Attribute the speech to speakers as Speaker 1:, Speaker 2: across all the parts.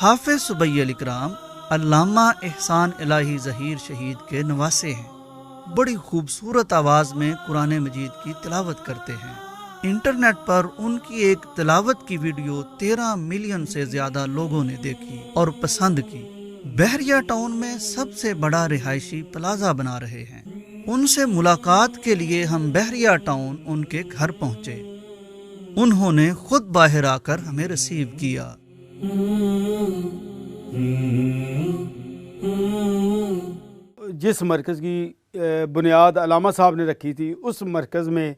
Speaker 1: حافظ صبی الاکرام علامہ احسان الہی ظہیر شہید کے نواسے ہیں۔ بڑی خوبصورت آواز میں قرآن مجید کی تلاوت کرتے ہیں۔ انٹرنیٹ پر ان کی ایک تلاوت کی ویڈیو 13 ملین سے زیادہ لوگوں نے دیکھی اور پسند کی۔ بحریہ ٹاؤن میں سب سے بڑا رہائشی پلازہ بنا رہے ہیں۔ ان سے ملاقات کے لیے ہم بحریہ ٹاؤن ان کے گھر پہنچے۔ انہوں نے خود باہر آ کر ہمیں ریسیو کیا۔
Speaker 2: جس مرکز کی بنیاد علامہ صاحب نے رکھی تھی، اس مرکز میں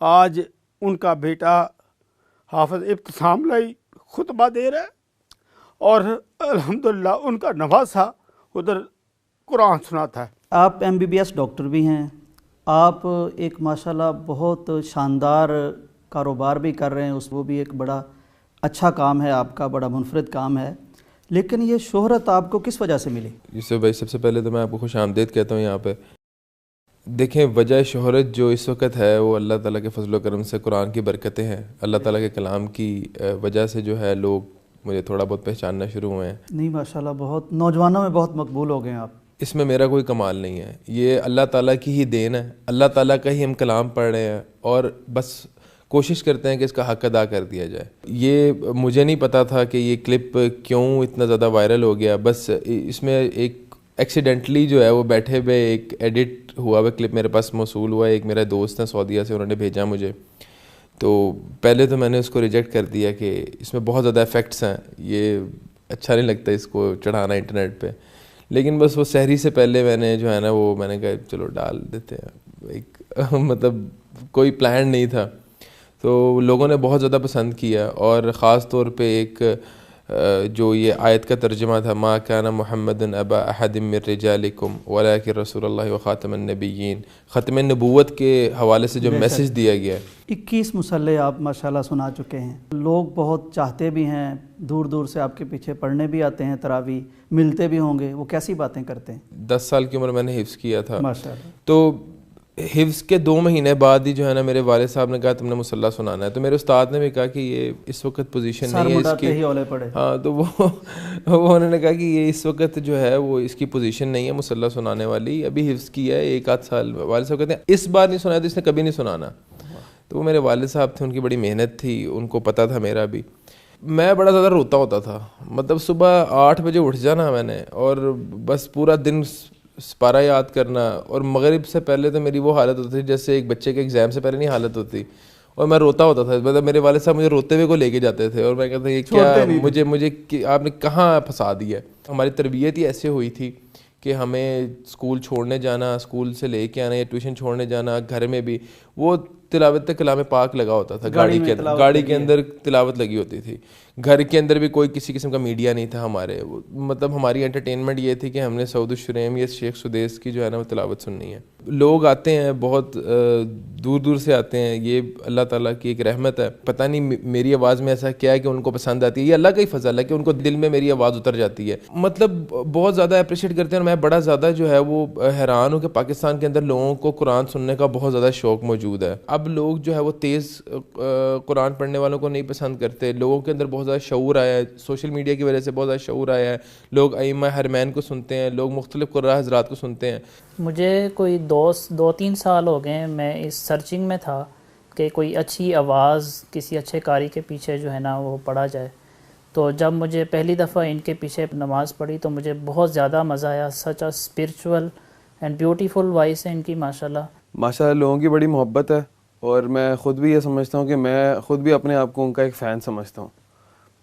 Speaker 2: آج ان کا بیٹا حافظ ابتسام لائی خطبہ دے رہا ہے، اور الحمدللہ ان کا نواسا ادھر قرآن سناتا ہے۔
Speaker 3: آپ MBBS ڈاکٹر بھی ہیں، آپ ایک ماشاءاللہ بہت شاندار کاروبار بھی کر رہے ہیں، وہ بھی ایک بڑا اچھا کام ہے آپ کا، بڑا منفرد کام ہے، لیکن یہ شہرت آپ کو کس وجہ سے ملی؟
Speaker 4: یوسف بھائی، سب سے پہلے تو میں آپ کو خوش آمدید کہتا ہوں یہاں پہ۔ دیکھیں، وجہ شہرت جو اس وقت ہے وہ اللہ تعالیٰ کے فضل و کرم سے قرآن کی برکتیں ہیں۔ اللہ تعالیٰ کے کلام کی وجہ سے جو ہے لوگ مجھے تھوڑا بہت پہچاننا شروع ہوئے ہیں۔
Speaker 3: نہیں ماشاءاللہ، بہت نوجوانوں میں بہت مقبول ہو گئے ہیں آپ۔
Speaker 4: اس میں میرا کوئی کمال نہیں ہے، یہ اللہ تعالیٰ کی ہی دین ہے۔ اللہ تعالیٰ کا ہی ہم کلام پڑھ رہے ہیں اور بس کوشش کرتے ہیں کہ اس کا حق ادا کر دیا جائے۔ یہ مجھے نہیں پتا تھا کہ یہ کلپ کیوں اتنا زیادہ وائرل ہو گیا، بس اس میں ایک ایکسیڈنٹلی جو ہے وہ بیٹھے ہوئے ایک ایڈٹ ہوا ہوا کلپ میرے پاس موصول ہوا ہے۔ ایک میرا دوست ہے سعودیہ سے، انہوں نے بھیجا مجھے، تو پہلے تو میں نے اس کو ریجیکٹ کر دیا کہ اس میں بہت زیادہ ایفیکٹس ہیں، یہ اچھا نہیں لگتا اس کو چڑھانا انٹرنیٹ پہ، لیکن بس وہ سحری سے پہلے میں نے جو ہے نا وہ میں نے کہا چلو ڈال دیتے ہیں، ایک مطلب کوئی پلان نہیں تھا، تو لوگوں نے بہت زیادہ پسند کیا، اور خاص طور پہ ایک جو یہ آیت کا ترجمہ تھا، ما کان محمد ابا احد من رجالکم ولکن رسول اللہ وخاتم النبیین، ختم نبوت کے حوالے سے جو میسج دیا گیا ہے۔
Speaker 3: 21 مصلے آپ ماشاءاللہ سنا چکے ہیں، لوگ بہت چاہتے بھی ہیں، دور دور سے آپ کے پیچھے پڑھنے بھی آتے ہیں، تراویح ملتے بھی ہوں گے، وہ کیسی باتیں کرتے ہیں؟
Speaker 4: 10 سال کی عمر میں نے حفظ کیا تھا،
Speaker 3: ماشاءاللہ۔
Speaker 4: تو حفظ کے 2 مہینے بعد ہی جو ہے نا میرے والد صاحب نے کہا تم نے مصلی سنانا ہے، تو میرے استاد نے بھی کہا کہ یہ اس وقت پوزیشن نہیں ہے اس کی،
Speaker 3: ہی اولے پڑے۔
Speaker 4: ہاں، تو وہ انہوں نے کہا کہ یہ اس وقت جو ہے وہ اس کی پوزیشن نہیں ہے مصلی سنانے والی، ابھی حفظ کیا ہے 1 آدھ سال۔ والد صاحب کہتے ہیں اس بار نہیں سنایا تو اس نے کبھی نہیں سنانا، تو وہ میرے والد صاحب تھے، ان کی بڑی محنت تھی، ان کو پتہ تھا میرا بھی۔ میں بڑا زیادہ روتا ہوتا تھا، مطلب صبح 8 بجے اٹھ جانا میں نے، اور بس پورا دن سپارہ یاد کرنا، اور مغرب سے پہلے تو میری وہ حالت ہوتی تھی جیسے ایک بچے کے ایگزام سے پہلے نہیں حالت ہوتی، اور میں روتا ہوتا تھا، مطلب میرے والد صاحب مجھے روتے ہوئے کو لے کے جاتے تھے، اور میں کہتا یہ کیا مجھے آپ نے کہاں پھنسا دیا ہے۔ ہماری تربیت ہی ایسے ہوئی تھی کہ ہمیں اسکول چھوڑنے جانا، اسکول سے لے کے آنا یا ٹیوشن چھوڑنے جانا، گھر میں بھی وہ تلاوت کلام پاک لگا ہوتا تھا، گاڑی کے اندر تلاوت لگی ہوتی تھی، گھر کے اندر بھی کوئی کسی قسم کا میڈیا نہیں تھا ہمارے، مطلب ہماری انٹرٹینمنٹ یہ تھی کہ ہم نے سعود الشریم یا شیخ سدیس کی جو ہے نا وہ تلاوت سننی ہے۔ لوگ آتے ہیں بہت دور دور سے آتے ہیں، یہ اللہ تعالیٰ کی ایک رحمت ہے، پتہ نہیں میری آواز میں ایسا کیا ہے کہ ان کو پسند آتی ہے، یہ اللہ کا ہی فضل ہے کہ ان کو دل میں میری آواز اتر جاتی ہے، مطلب بہت زیادہ اپریشیٹ کرتے ہیں، اور میں بڑا زیادہ جو ہے وہ حیران ہوں کہ پاکستان کے اندر لوگوں کو قرآن سننے کا بہت زیادہ شوق موجود ہے۔ اب لوگ جو ہے وہ تیز قرآن پڑھنے والوں کو نہیں پسند کرتے، لوگوں کے اندر بہت زیادہ شعور آیا ہے، سوشل میڈیا کی وجہ سے بہت زیادہ شعور آیا ہے، لوگ ائمہ حرمین کو سنتے ہیں، لوگ مختلف قراء حضرات کو سنتے ہیں۔
Speaker 5: مجھے کوئی 2-3 سال ہو گئے، میں اس سرچنگ میں تھا کہ کوئی اچھی آواز کسی اچھے قاری کے پیچھے جو ہے نا وہ پڑھا جائے، تو جب مجھے پہلی دفعہ ان کے پیچھے نماز پڑھی تو مجھے بہت زیادہ مزہ آیا۔ سچ اے اسپرچول اینڈ بیوٹیفل وائس ہے ان کی، ماشاءاللہ
Speaker 6: لوگوں کی بڑی محبت ہے، اور میں خود بھی یہ سمجھتا ہوں کہ میں خود بھی اپنے آپ کو ان کا ایک فین سمجھتا ہوں۔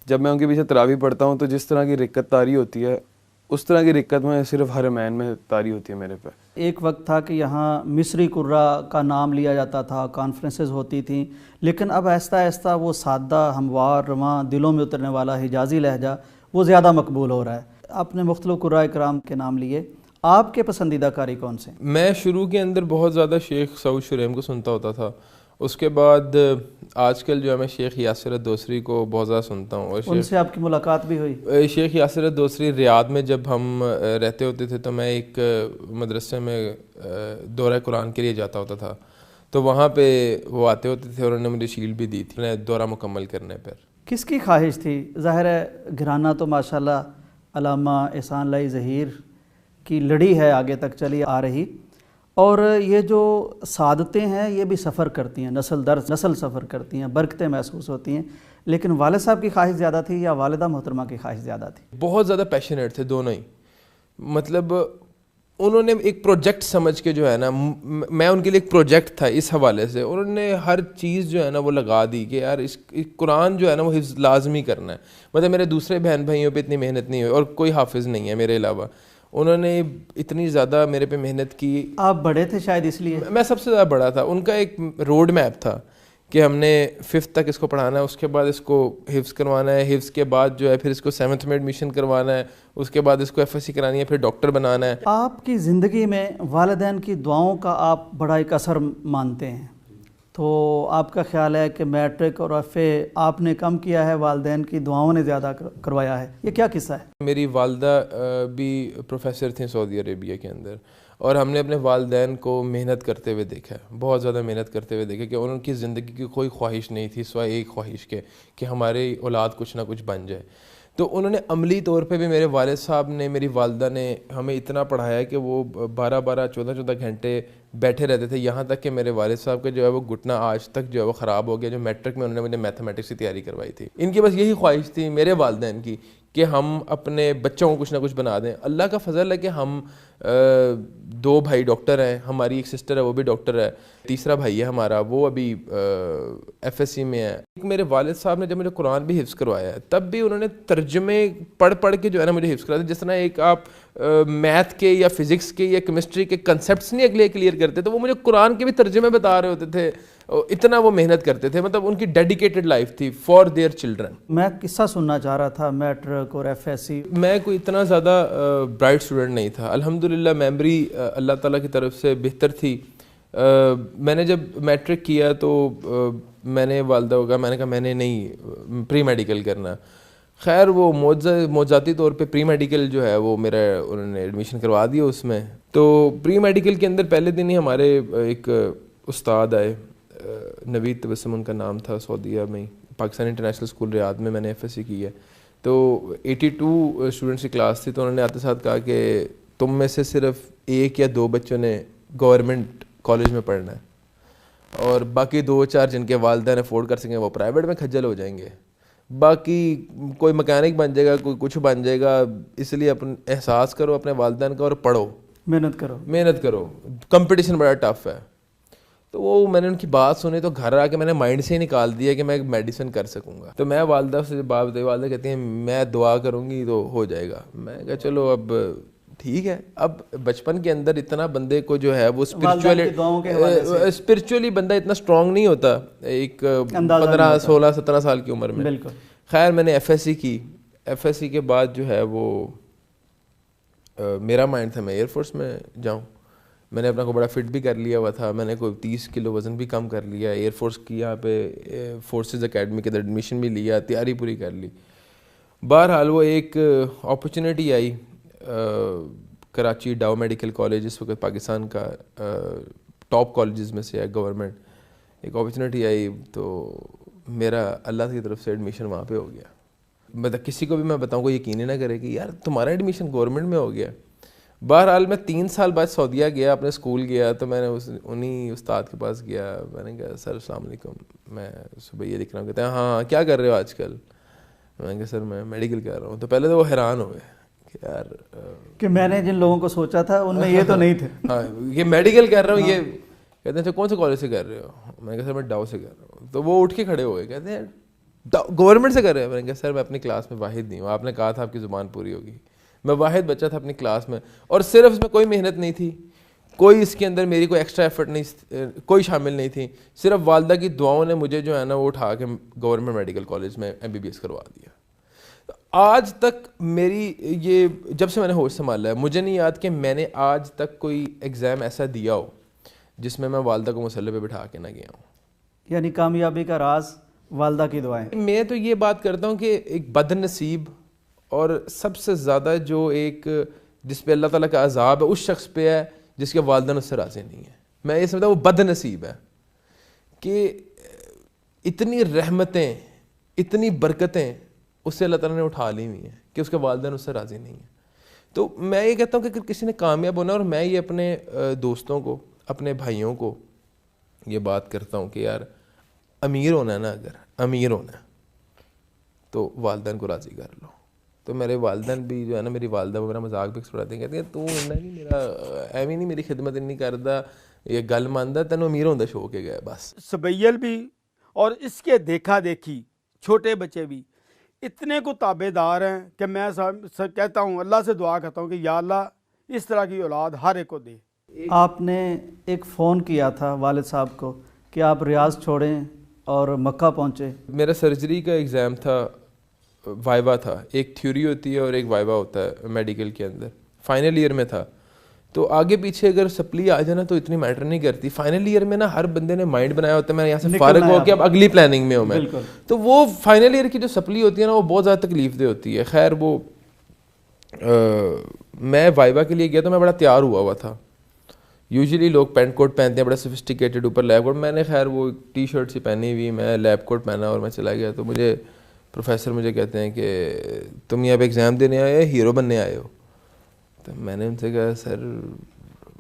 Speaker 6: جب میں ان کے پیچھے تراویح پڑھتا ہوں تو جس طرح کی رکت طاری ہوتی ہے اس طرح کی رکت میں صرف حرمین میں طاری ہوتی ہے میرے پہ۔
Speaker 3: ایک وقت تھا کہ یہاں مصری قراء کا نام لیا جاتا تھا، کانفرنسز ہوتی تھیں، لیکن اب آہستہ آہستہ وہ سادہ، ہموار، رواں، دلوں میں اترنے والا حجازی لہجہ وہ زیادہ مقبول ہو رہا ہے۔ آپ نے مختلف قراء کرام کے نام لیے، آپ کے پسندیدہ قاری کون سے؟
Speaker 4: میں شروع کے اندر بہت زیادہ شیخ سعود شریم کو سنتا ہوتا تھا، اس کے بعد آج کل جو ہے میں شیخ یاسر الدوسری کو بہت زیادہ سنتا ہوں، اور
Speaker 3: ان سے آپ کی ملاقات بھی ہوئی؟
Speaker 4: شیخ یاسر الدوسری ریاض میں جب ہم رہتے ہوتے تھے تو میں ایک مدرسے میں دورہ قرآن کے لیے جاتا ہوتا تھا، تو وہاں پہ وہ آتے ہوتے تھے اور انہوں نے مجھے شیلڈ بھی دی تھی دورہ مکمل کرنے پر۔
Speaker 3: کس کی خواہش تھی؟ ظاہر ہے گھرانہ تو ماشاءاللہ علامہ احسان لائی ظہیر کی لڑی ہے آگے تک چلی آ رہی، اور یہ جو سعادتیں ہیں یہ بھی سفر کرتی ہیں، نسل در نسل سفر کرتی ہیں، برکتیں محسوس ہوتی ہیں، لیکن والد صاحب کی خواہش زیادہ تھی یا والدہ محترمہ کی خواہش زیادہ تھی؟
Speaker 4: بہت زیادہ پیشنیٹ تھے دونوں ہی. مطلب انہوں نے ایک پروجیکٹ سمجھ کے جو ہے نا، میں ان کے لیے ایک پروجیکٹ تھا اس حوالے سے، انہوں نے ہر چیز جو ہے نا وہ لگا دی کہ یار اس قرآن جو ہے نا وہ حفظ لازمی کرنا ہے. مطلب میرے دوسرے بہن بھائیوں پہ اتنی محنت نہیں ہوئی اور کوئی حافظ نہیں ہے میرے علاوہ، انہوں نے اتنی زیادہ میرے پہ محنت کی.
Speaker 3: آپ بڑے تھے شاید اس لیے؟
Speaker 4: میں سب سے زیادہ بڑا تھا. ان کا ایک روڈ میپ تھا کہ ہم نے 5th تک اس کو پڑھانا ہے، اس کے بعد اس کو حفظ کروانا ہے، حفظ کے بعد جو ہے پھر اس کو 7th میں ایڈمیشن کروانا ہے، اس کے بعد اس کو FSC کرانی ہے، پھر ڈاکٹر بنانا ہے.
Speaker 3: آپ کی زندگی میں والدین کی دعاؤں کا آپ بڑا ایک اثر مانتے ہیں، تو آپ کا خیال ہے کہ میٹرک اور FA آپ نے کم کیا ہے، والدین کی دعاؤں نے زیادہ کروایا ہے، یہ کیا قصہ ہے؟
Speaker 4: میری والدہ بھی پروفیسر تھیں سعودی عربیہ کے اندر، اور ہم نے اپنے والدین کو محنت کرتے ہوئے دیکھا ہے، بہت زیادہ محنت کرتے ہوئے دیکھا کہ ان کی زندگی کی کوئی خواہش نہیں تھی سوائے ایک خواہش کے کہ ہماری اولاد کچھ نہ کچھ بن جائے. تو انہوں نے عملی طور پہ بھی، میرے والد صاحب نے، میری والدہ نے ہمیں اتنا پڑھایا کہ وہ 12-14 گھنٹے بیٹھے رہتے تھے، یہاں تک کہ میرے والد صاحب کا جو ہے وہ گھٹنا آج تک جو ہے وہ خراب ہو گیا. جو میٹرک میں انہوں نے مجھے میتھمیٹکس کی تیاری کروائی تھی، ان کی بس یہی خواہش تھی میرے والدین کی کہ ہم اپنے بچوں کو کچھ نہ کچھ بنا دیں. اللہ کا فضل ہے کہ ہم 2 بھائی ڈاکٹر ہیں، ہماری ایک سسٹر ہے وہ بھی ڈاکٹر ہے، تیسرا بھائی ہے ہمارا وہ ابھی FSC میں ہے. میرے والد صاحب نے جب مجھے قرآن بھی حفظ کروایا ہے تب بھی انہوں نے ترجمے پڑھ کے جو ہے نا مجھے حفظ کروایا. جس طرح ایک آپ میتھ کے یا فزکس کے یا کیمسٹری کے کنسیپٹس نہیں اگلے کلیئر کرتے، تو وہ مجھے قرآن کے بھی ترجمے بتا رہے ہوتے تھے. اتنا وہ محنت کرتے تھے، مطلب ان کی ڈیڈیکیٹڈ لائف تھی فار دیئر چلڈرن.
Speaker 3: میں قصہ سننا چاہ رہا تھا میٹرک اور FSC.
Speaker 4: میں کوئی اتنا زیادہ برائٹ اسٹوڈنٹ نہیں تھا، الحمدللہ میموری اللہ تعالیٰ کی طرف سے بہتر تھی. میں نے جب میٹرک کیا تو میں نے والدہ کو کہا، میں نے کہا میں نے نہیں پری میڈیکل کرنا. خیر وہ معجزاتی طور پہ پری میڈیکل جو ہے وہ میرا انہوں نے ایڈمیشن کروا دیا اس میں. تو پری میڈیکل کے اندر پہلے دن ہی ہمارے ایک استاد آئے، نوید تبسم ان کا نام تھا، سعودیہ میں پاکستان انٹرنیشنل اسکول ریاض میں نے FSC کی ہے. تو 82 اسٹوڈنٹس کی کلاس تھی، تو انہوں نے آتے ساتھ کہا کہ تم میں سے صرف 1 یا 2 بچوں نے گورنمنٹ کالج میں پڑھنا ہے، اور باقی 2-4 جن کے والدین افورڈ کر سکیں وہ پرائیویٹ میں کھجل ہو جائیں گے. باقی کوئی مکینک بن جائے گا، کوئی کچھ بن جائے گا. اس لیے اپنا احساس کرو اپنے والدین کا اور پڑھو، محنت کرو. کمپٹیشن بڑا ٹف ہے. تو وہ میں نے ان کی بات سنی تو گھر آ کے میں نے مائنڈ سے ہی نکال دیا کہ میں میڈیسن کر سکوں گا. تو میں والدہ سے بات بتائی، والدہ کہتی ہیں میں دعا کروں گی تو ہو جائے گا. میں کہا چلو اب ٹھیک ہے. اب بچپن کے اندر اتنا بندے کو جو ہے وہ اسپرچولی بندہ اتنا اسٹرانگ نہیں ہوتا ایک 15 16 17 سال کی عمر میں. خیر میں نے FSC کی. FSC کے بعد جو ہے وہ میرا مائنڈ تھا میں ایئر فورس میں جاؤں. میں نے اپنا کو بڑا فٹ بھی کر لیا ہوا تھا، میں نے کوئی 30 کلو وزن بھی کم کر لیا. ایئر فورس کی یہاں پہ فورسز اکیڈمی کے اندر ایڈمیشن بھی لیا، تیاری پوری کر لی. بہرحال وہ ایک اپرچونیٹی آئی کراچی ڈاؤ میڈیکل کالج، اس وقت پاکستان کا ٹاپ کالجز میں سے ہے گورنمنٹ. ایک اپرچونیٹی آئی تو میرا اللہ کی طرف سے ایڈمیشن وہاں پہ ہو گیا. مطلب کسی کو بھی میں بتاؤں کوئی یقین ہی نہ کرے کہ یار تمہارا ایڈمیشن گورنمنٹ میں ہو گیا. بہرحال میں 3 سال بعد سعودیہ گیا، اپنے اسکول گیا. تو میں نے انہیں استاد کے پاس گیا، میں نے کہا سر السلام علیکم، میں صبح یہ لکھ رہا ہوں. کہتے ہیں ہاں کیا کر رہے ہو آج کل؟ میں نے کہا سر میں میڈیکل کر رہا ہوں. تو پہلے تو وہ حیران ہو گئے کہ یار
Speaker 3: کہ میں نے جن لوگوں کو سوچا تھا ان میں یہ تو نہیں تھے.
Speaker 4: ہاں یہ میڈیکل کر رہا ہوں. یہ کہتے ہیں کون سے کالج سے کر رہے ہو؟ میں نے کہا سر میں ڈاؤ سے کر رہا ہوں. تو وہ اٹھ کے کھڑے ہو گئے، کہتے ہیں گورنمنٹ سے کر رہے ہیں؟ میں نے کہا سر میں اپنی کلاس میں واحد نہیں ہوں، آپ نے کہا تھا آپ کی زبان پوری ہوگی. میں واحد بچہ تھا اپنی کلاس میں، اور صرف اس میں کوئی محنت نہیں تھی، کوئی اس کے اندر میری کوئی ایکسٹرا ایفرٹ نہیں، کوئی شامل نہیں تھی. صرف والدہ کی دعاؤں نے مجھے جو ہے نا وہ اٹھا کے گورنمنٹ میڈیکل کالج میں MBBS کروا دیا. آج تک میری یہ جب سے میں نے ہوش سنبھالا ہے مجھے نہیں یاد کہ میں نے آج تک کوئی ایگزام ایسا دیا ہو جس میں والدہ کو مسئلے پہ بٹھا کے نہ گیا ہوں.
Speaker 3: یعنی کامیابی کا راز والدہ کی دعائیں.
Speaker 4: میں تو یہ بات کرتا ہوں کہ ایک بد نصیب اور سب سے زیادہ جو ایک جس پہ اللہ تعالیٰ کا عذاب ہے اس شخص پہ ہے جس کے والدین اس سے راضی نہیں ہے. میں یہ سمجھتا ہوں وہ بد نصیب ہے کہ اتنی رحمتیں اتنی برکتیں اس سے اللہ تعالیٰ نے اٹھا لی ہوئی ہیں کہ اس کے والدین اس سے راضی نہیں ہیں. تو میں یہ کہتا ہوں کہ کسی نے کامیاب ہونا, اور میں یہ اپنے دوستوں کو, اپنے بھائیوں کو یہ بات کرتا ہوں کہ یار امیر ہونا ہے نا, اگر امیر ہونا ہے تو والدین کو راضی کر لو. تو میرے والدین بھی جو ہے نا, میری والدہ وہ میرا مذاق بھی اڑاتے ہیں, کہتے ہیں تو نہیں میرا ایویں نہیں میری خدمت نہیں کرتا, یہ گل ماندا, تینوں امیر ہونے دا شوق ہے گیا بس.
Speaker 2: سبیل بھی اور اس کے دیکھا دیکھی چھوٹے بچے بھی اتنے کو تابع دار ہیں کہ میں کہتا ہوں, اللہ سے دعا کرتا ہوں کہ یا اللہ اس طرح کی اولاد ہر ایک کو دے.
Speaker 3: آپ نے ایک فون کیا تھا والد صاحب کو کہ آپ ریاض چھوڑیں اور مکہ پہنچے.
Speaker 4: میرا سرجری کا ایگزام تھا, وائوا تھا, ایک تھیوری ہوتی ہے اور ایک وائوا ہوتا ہے میڈیکل کے اندر. فائنل ایئر میں تھا, تو آگے پیچھے اگر سپلی آ جانا تو اتنی میٹر نہیں کرتی. فائنل ایئر میں نا ہر بندے نے مائنڈ بنایا ہوتا ہے میں یہاں سے فارغ ہو کے اب اگلی پلاننگ میں ہوں میں, تو وہ فائنل ایئر کی جو سپلی ہوتی ہے نا وہ بہت زیادہ تکلیف دہ ہوتی ہے. خیر وہ میں وائوا کے لیے گیا تو میں بڑا تیار ہوا تھا. یوزلی لوگ پینٹ کوٹ پہنتے ہیں بڑا سفسٹیکیٹڈ, اوپر لیب کوٹ. میں نے خیر وہ ٹی شرٹ سی پہنی ہوئی, میں لیب کوٹ پہنا اور میں چلا گیا. تو مجھے پروفیسر مجھے کہتے ہیں کہ تم یہاں پہ ایگزام دینے آئے ہو, ہیرو بننے آئے ہو؟ تو میں نے ان سے کہا سر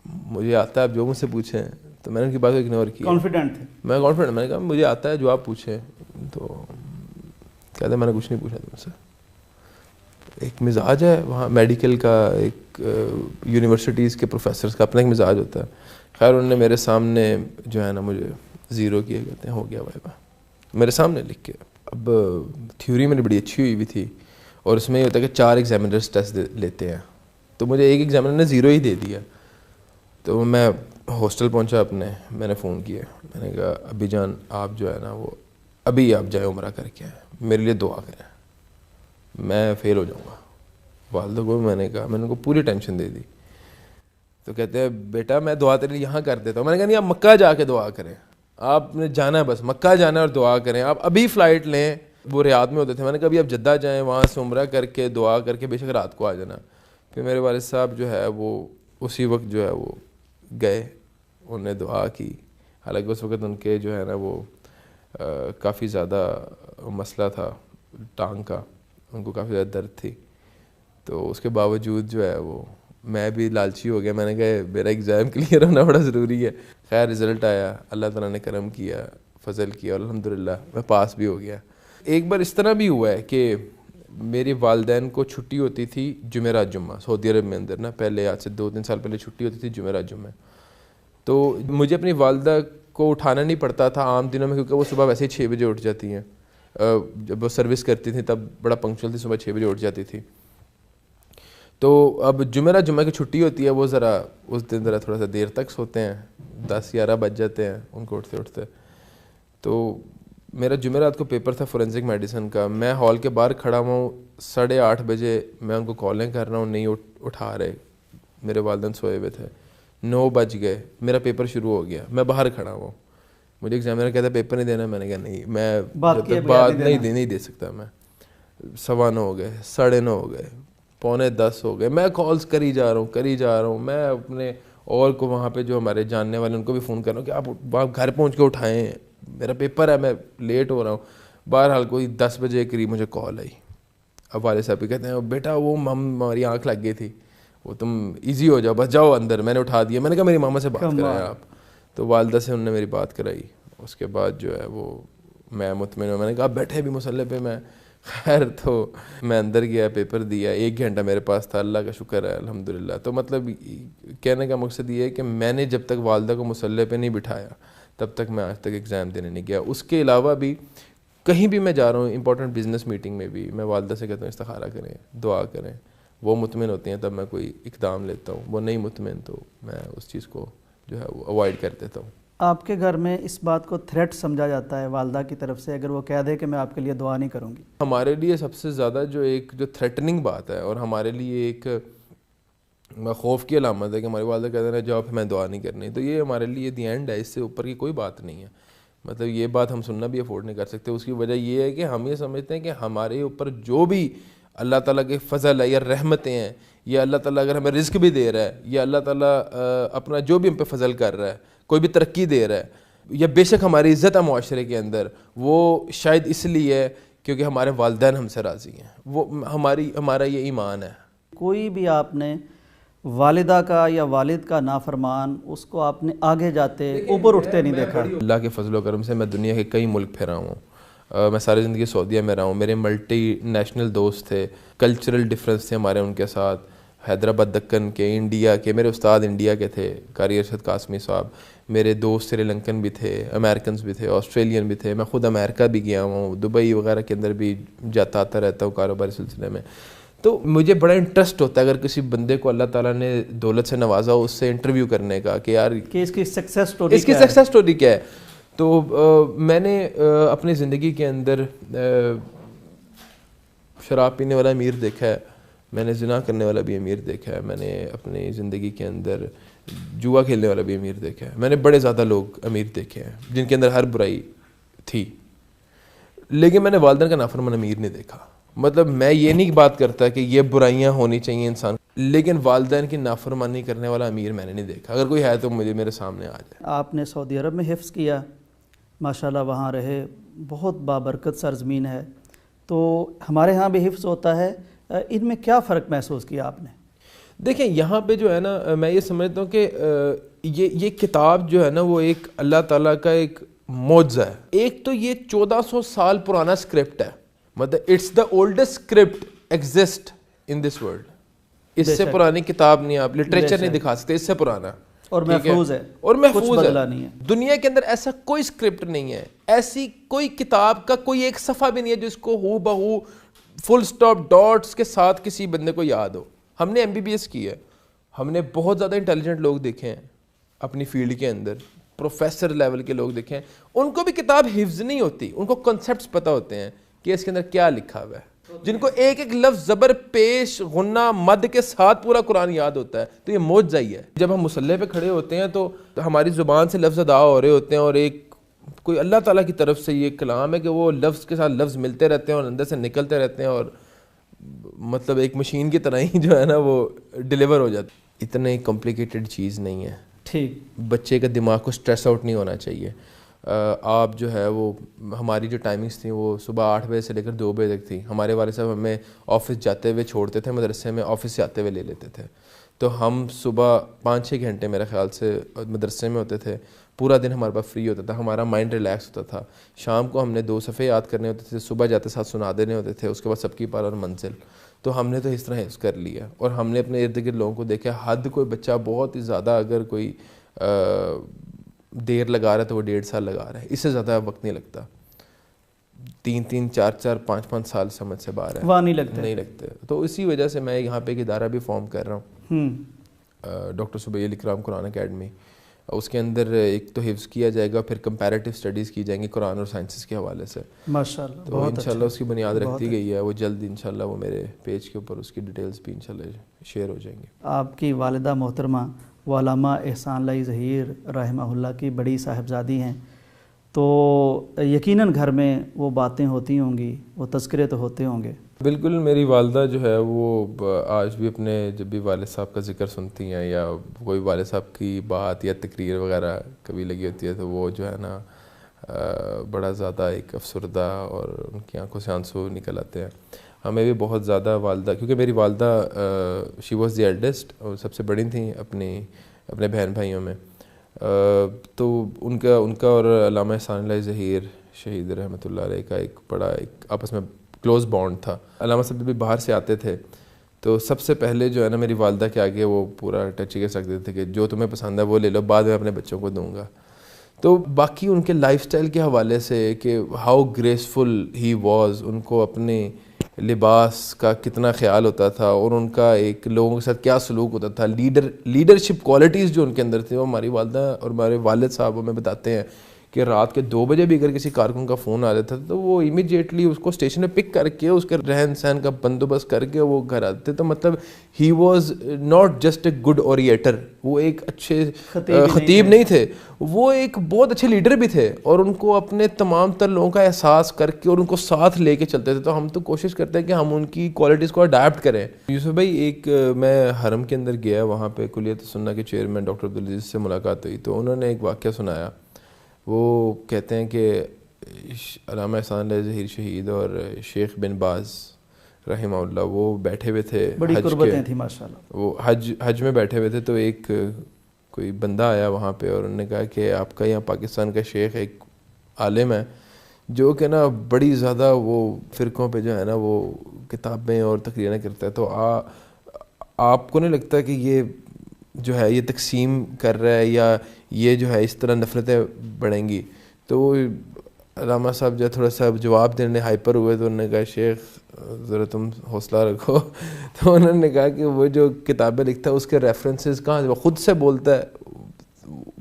Speaker 4: مجھے آتا ہے, آپ جو مجھ سے پوچھیں. تو میں نے ان کی بات کو اگنور کیا.
Speaker 3: کانفیڈنٹ تھے؟
Speaker 4: میں کانفیڈنٹ, میں نے کہا مجھے آتا ہے جو آپ پوچھیں. تو کہتے ہیں میں نے کچھ نہیں پوچھا تم سے. ایک مزاج ہے وہاں میڈیکل کا, ایک یونیورسٹیز کے پروفیسرز کا اپنا ایک مزاج ہوتا ہے. خیر انہوں نے میرے سامنے جو ہے نا مجھے زیرو کیا, کہتے ہیں ہو گیا وائوا, میرے سامنے لکھ کے. اب تھیوری میری بڑی اچھی ہوئی تھی اور اس میں یہ ہوتا ہے کہ 4 ایگزامنرز ٹیسٹ لیتے ہیں, تو مجھے ایک ایگزامنر نے 0 ہی دے دیا. تو میں ہاسٹل پہنچا اپنے, میں نے فون کیا, میں نے کہا ابی جان آپ جو ہے نا وہ ابھی آپ جائیں عمرہ کر کے آئیں, میرے لیے دعا کریں, میں فیل ہو جاؤں گا. والدہ کو میں نے کہا, میں نے ان کو پوری ٹینشن دے دی. تو کہتے ہیں بیٹا میں دعا تیرے لیے یہاں کر دیتا ہوں. میں نے کہا نہیں آپ مکہ جا کے دعا کریں, آپ نے جانا ہے بس مکہ جانا ہے اور دعا کریں, آپ ابھی فلائٹ لیں. وہ ریاض میں ہوتے تھے, میں نے کہا ابھی آپ جدہ جائیں, وہاں سے عمرہ کر کے دعا کر کے بے شک رات کو آ جانا. پھر میرے والد صاحب جو ہے وہ اسی وقت جو ہے وہ گئے, انہوں نے دعا کی. حالانکہ اس وقت ان کے جو ہے نا وہ کافی زیادہ مسئلہ تھا ٹانگ کا, ان کو کافی زیادہ درد تھی. تو اس کے باوجود جو ہے وہ میں بھی لالچی ہو گیا, میں نے کہا میرا ایگزام کلیئر ہونا بڑا ضروری ہے. خیر رزلٹ آیا, اللہ تعالیٰ نے کرم کیا, فضل کیا, اور الحمدللہ میں پاس بھی ہو گیا. ایک بار اس طرح بھی ہوا ہے کہ میری والدین کو چھٹی ہوتی تھی جمعرات جمعہ, سعودی عرب میں اندر نا پہلے آج سے 2-3 سال پہلے چھٹی ہوتی تھی جمعرات جمعہ. تو مجھے اپنی والدہ کو اٹھانا نہیں پڑتا تھا عام دنوں میں, کیونکہ وہ صبح ویسے ہی 6 بجے اٹھ جاتی ہیں. جب وہ سروس کرتی تھیں تب بڑا پنکچوئل تھی, صبح 6 بجے اٹھ جاتی تھی. تو اب جمعرات جمعہ کی چھٹی ہوتی ہے, وہ ذرا اس دن ذرا تھوڑا سا دیر تک سوتے ہیں, 10-11 بج جاتے ہیں ان کو اٹھتے اٹھتے. تو میرا جمعرات کو پیپر تھا فورینسک میڈیسن کا, میں ہال کے باہر کھڑا ہوں 8:30 بجے, میں ان کو کالیں کر رہا ہوں, نہیں اٹھا رہے, میرے والدین سوئے ہوئے تھے. 9 بج گئے, میرا پیپر شروع ہو گیا, میں باہر کھڑا ہوں. مجھے ایگزامنر کہتا ہے پیپر نہیں دینا, میں نے کہا نہیں میں بات نہیں دے سکتا. میں 9:15 ہو گئے, 9:30 ہو گئے, 9:45 ہو گئے, میں کالز کری جا رہا ہوں. میں اپنے اور کو وہاں پہ جو ہمارے جاننے والے ان کو بھی فون کر رہا ہوں کہ آپ گھر پہنچ کے اٹھائیں, میرا پیپر ہے, میں لیٹ ہو رہا ہوں. بہرحال کوئی 10 بجے قریب مجھے کال آئی. اب والد صاحب بھی کہتے ہیں بیٹا وہ ہماری آنکھ لگ گئی تھی, وہ تم ایزی ہو جاؤ, بس جاؤ اندر. میں نے اٹھا دیا, میں نے کہا میری ماما سے بات کرائیں آپ. تو والدہ سے انہوں نے میری بات کرائی. اس کے بعد جو ہے وہ میں مطمئن ہوں, میں نے کہا بیٹھے بھی مسلح پہ. میں خیر تو میں اندر گیا, پیپر دیا, 1 گھنٹہ میرے پاس تھا, اللہ کا شکر ہے الحمدللہ. تو مطلب کہنے کا مقصد یہ ہے کہ میں نے جب تک والدہ کو مسلح پہ نہیں بٹھایا تب تک میں آج تک ایگزام دینے نہیں گیا. اس کے علاوہ بھی کہیں بھی میں جا رہا ہوں, امپورٹنٹ بزنس میٹنگ میں بھی میں والدہ سے کہتا ہوں استخارہ کریں, دعا کریں. وہ مطمئن ہوتی ہیں تب میں کوئی اقدام لیتا ہوں, وہ نہیں مطمئن تو میں اس چیز کو جو ہے وہ اوائڈ کر دیتا ہوں.
Speaker 3: آپ کے گھر میں اس بات کو تھریٹ سمجھا جاتا ہے والدہ کی طرف سے, اگر وہ کہہ دے کہ میں آپ کے لیے دعا نہیں کروں گی؟
Speaker 4: ہمارے لیے سب سے زیادہ جو تھریٹننگ بات ہے اور ہمارے لیے ایک خوف کی علامت ہے کہ ہماری والدہ کہتے ہیں جاؤ پھر میں دعا نہیں کرنی, تو یہ ہمارے لیے دی اینڈ ہے, اس سے اوپر کی کوئی بات نہیں ہے. مطلب یہ بات ہم سننا بھی افورڈ نہیں کر سکتے. اس کی وجہ یہ ہے کہ ہم یہ سمجھتے ہیں کہ ہمارے اوپر جو بھی اللہ تعالیٰ کے فضل ہے یا رحمتیں ہیں, یا اللہ تعالیٰ اگر ہمیں رزق بھی دے رہا ہے, یا اللہ تعالیٰ اپنا جو بھی ہم پہ فضل کر رہا ہے, کوئی بھی ترقی دے رہا ہے, یا بے شک ہماری عزت ہے معاشرے کے اندر, وہ شاید اس لیے کیونکہ ہمارے والدین ہم سے راضی ہیں. وہ ہمارا یہ ایمان ہے.
Speaker 3: کوئی بھی آپ نے والدہ کا یا والد کا نافرمان اس کو آپ نے آگے جاتے اوپر اٹھتے نہیں دیکھا.
Speaker 4: اللہ کے فضل و کرم سے میں دنیا کے کئی ملک پھرا ہوں. میں ساری زندگی سعودیہ میں رہا ہوں. میرے ملٹی نیشنل دوست تھے, کلچرل ڈفرینس تھے ہمارے ان کے ساتھ. حیدرآباد دکن کے, انڈیا کے, میرے استاد انڈیا کے تھے قاری ارشد قاسمی صاحب. میرے دوست سری لنکن بھی تھے, امریکنز بھی تھے, آسٹریلین بھی تھے. میں خود امریکہ بھی گیا ہوں, دبئی وغیرہ کے اندر بھی جاتا آتا رہتا ہوں کاروباری سلسلے میں. تو مجھے بڑا انٹرسٹ ہوتا ہے اگر کسی بندے کو اللہ تعالیٰ نے دولت سے نوازا اس سے انٹرویو کرنے کا کہ یار
Speaker 3: کہ اس کی سکسیس
Speaker 4: سٹوری کیا ہے. تو میں نے اپنی زندگی کے اندر شراب پینے والا امیر دیکھا ہے, میں نے زنا کرنے والا بھی امیر دیکھا ہے, میں نے اپنی زندگی کے اندر جوا کھیلنے والا بھی امیر دیکھا ہے, میں نے بڑے زیادہ لوگ امیر دیکھے ہیں جن کے اندر ہر برائی تھی, لیکن میں نے والدین کا نافرمان امیر نہیں دیکھا. مطلب میں یہ نہیں بات کرتا کہ یہ برائیاں ہونی چاہیے انسان, لیکن والدین کی نافرمانی کرنے والا امیر میں نے نہیں دیکھا. اگر کوئی ہے تو مجھے میرے سامنے آ جائے.
Speaker 3: آپ نے سعودی عرب میں حفظ کیا, ماشاءاللہ وہاں رہے, بہت بابرکت سرزمین ہے. تو ہمارے ہاں بھی حفظ ہوتا ہے, ان میں کیا فرق محسوس کیا آپ نے؟
Speaker 4: دیکھیں یہاں پہ جو ہے نا, میں یہ سمجھتا ہوں کہ یہ کتاب جو ہے نا وہ ایک اللہ تعالیٰ کا ایک معجزہ ہے. ایک تو یہ 1400 سال پرانا اسکرپٹ ہے, مطلب it's the oldest script exist in this world. اس سے پرانی کتاب نہیں, آپ لٹریچر نہیں دکھا سکتے اس سے پرانا,
Speaker 3: اور محفوظ ہے,
Speaker 4: اور محفوظ
Speaker 3: بدلا نہیں ہے.
Speaker 4: دنیا کے اندر ایسا کوئی اسکرپٹ نہیں ہے, ایسی کوئی کتاب کا کوئی ایک صفحہ بھی نہیں ہے جس کو ہو بہو فل سٹاپ ڈاٹس کے ساتھ کسی بندے کو یاد ہو. ہم نے MBBS کی ہے, ہم نے بہت زیادہ انٹیلیجنٹ لوگ دیکھے ہیں اپنی فیلڈ کے اندر, پروفیسر لیول کے لوگ دیکھے ہیں, ان کو بھی کتاب حفظ نہیں ہوتی, ان کو کنسیپٹس پتہ ہوتے ہیں کہ اس کے اندر کیا لکھا ہوا ہے, جن کو ایک ایک لفظ زبر پیش غنہ مد کے ساتھ پورا قرآن یاد ہوتا ہے. تو یہ معجزہ ہی ہے. جب ہم مصلی پہ کھڑے ہوتے ہیں تو ہماری زبان سے لفظ ادا ہو رہے ہوتے ہیں, اور ایک کوئی اللہ تعالیٰ کی طرف سے یہ کلام ہے کہ وہ لفظ کے ساتھ لفظ ملتے رہتے ہیں اور اندر سے نکلتے رہتے ہیں, اور مطلب ایک مشین کی طرح ہی جو ہے نا وہ ڈیلیور ہو جاتی. اتنی کمپلیکیٹڈ چیز نہیں ہے.
Speaker 3: ٹھیک,
Speaker 4: بچے کا دماغ کو سٹریس آؤٹ نہیں ہونا چاہیے. آپ جو ہے وہ ہماری جو ٹائمنگس تھیں وہ صبح 8 بجے سے لے کر 2 بجے تک تھیں. ہمارے والد صاحب ہمیں آفس جاتے ہوئے چھوڑتے تھے مدرسے میں, آفس سے آتے ہوئے لے لیتے تھے. تو ہم صبح 5-6 گھنٹے میرے خیال سے مدرسے میں ہوتے تھے, پورا دن ہمارے پاس فری ہوتا تھا, ہمارا مائنڈ ریلیکس ہوتا تھا. شام کو ہم نے 2 صفحے یاد کرنے ہوتے تھے, صبح جاتے ساتھ سنا دینے ہوتے تھے, اس کے بعد سب کی پار اور منزل. تو ہم نے تو اس طرح حفظ کر لیا, اور ہم نے اپنے ارد گرد لوگوں کو دیکھا, حد کوئی بچہ بہت ہی زیادہ اگر کوئی دیر لگا رہا ہے تو وہ 1.5 سال لگا رہا ہے, اس سے زیادہ وقت نہیں لگتا. 3-3, 4-4, 5-5 سال سمجھ سے باہر ہے,
Speaker 3: وہاں نہیں
Speaker 4: لگتے. تو اسی وجہ سے میں یہاں پہ ایک ادارہ بھی فارم کر رہا ہوں, ڈاکٹر سبیل اکرام قرآن اکیڈمی. اس کے اندر ایک تو حفظ کیا جائے گا, پھر کمپیریٹیو اسٹڈیز کی جائیں گی قرآن اور سائنسز کے حوالے سے.
Speaker 3: ماشاءاللہ,
Speaker 4: تو انشاءاللہ اس کی بنیاد رکھ دی گئی ہے. وہ جلد انشاءاللہ وہ میرے پیج کے اوپر اس کی ڈیٹیلز بھی انشاءاللہ شیئر ہو جائیں گے.
Speaker 3: آپ کی والدہ محترمہ وہ علامہ احسان لائی ظہیر رحمہ اللہ کی بڑی صاحبزادی ہیں, تو یقیناً گھر میں وہ باتیں ہوتی ہوں گی, وہ تذکرے تو ہوتے ہوں گے.
Speaker 4: بالکل. میری والدہ جو ہے وہ آج بھی اپنے جب بھی والد صاحب کا ذکر سنتی ہیں یا کوئی والد صاحب کی بات یا تقریر وغیرہ کبھی لگی ہوتی ہے تو وہ جو ہے نا بڑا زیادہ ایک افسردہ, اور ان کی آنکھوں سے آنسو نکل آتے ہیں. ہمیں بھی بہت زیادہ والدہ, کیونکہ میری والدہ شی واز دی ایلڈسٹ, اور سب سے بڑی تھیں اپنے بہن بھائیوں میں. تو ان کا اور علامہ احسان اللہ ظہیر شہید رحمۃ اللہ علیہ کا ایک بڑا ایک آپس میں کلوز بانڈ تھا. علامہ صاحب جب بھی باہر سے آتے تھے تو سب سے پہلے جو ہے نا میری والدہ کے آگے وہ پورا ٹچ کر سکتے تھے کہ جو تمہیں پسند ہے وہ لے لو, بعد میں اپنے بچوں کو دوں گا. تو باقی ان کے لائف سٹائل کے حوالے سے کہ ہاؤ گریسفل ہی واز, ان کو اپنے لباس کا کتنا خیال ہوتا تھا, اور ان کا ایک لوگوں کے ساتھ کیا سلوک ہوتا تھا, لیڈرشپ کوالٹیز جو ان کے اندر تھی, وہ ہماری والدہ اور ہمارے والد صاحب ہمیں بتاتے ہیں کہ رات کے 2 بجے بھی اگر کسی کارکن کا فون آ جاتا تھا تو وہ امیڈیٹلی اس کو اسٹیشن پہ پک کر کے اس کے رہن سہن کا بندوبست کر کے وہ گھر آتے. تو مطلب he was not just a good orator, وہ ایک اچھے خطیب نہیں تھے, وہ ایک بہت اچھے لیڈر بھی تھے, اور ان کو اپنے تمام تر لوگوں کا احساس کر کے اور ان کو ساتھ لے کے چلتے تھے. تو ہم تو کوشش کرتے ہیں کہ ہم ان کی کوالٹیز کو اڈیپٹ کریں. یوسف بھائی, ایک میں حرم کے اندر گیا, وہاں پہ کلیت سنہ کے چیئرمین ڈاکٹر عبدالعزیز سے ملاقات ہوئی, تو انہوں نے ایک واقعہ سنایا. وہ کہتے ہیں کہ علامہ احسان علیہ ظہیر شہید اور شیخ بن باز رحمہ اللہ وہ بیٹھے ہوئے تھے,
Speaker 3: بڑی قربتیں تھیں ماشاءاللہ.
Speaker 4: وہ حج میں بیٹھے ہوئے تھے, تو ایک کوئی بندہ آیا وہاں پہ اور انہوں نے کہا کہ آپ کا یہاں پاکستان کا شیخ ایک عالم ہے جو کہ نا بڑی زیادہ وہ فرقوں پہ جو ہے نا وہ کتابیں اور تقریریں کرتا ہے, تو آپ کو نہیں لگتا کہ یہ جو ہے یہ تقسیم کر رہا ہے یا یہ جو ہے اس طرح نفرتیں بڑھیں گی؟ تو وہ علامہ صاحب جو تھوڑا سا جواب دینے ہائپر ہوئے, تو انہوں نے کہا شیخ ذرا تم حوصلہ رکھو. تو انہوں نے کہا کہ وہ جو کتابیں لکھتا ہے اس کے ریفرنسز کہاں سے, وہ خود سے بولتا ہے,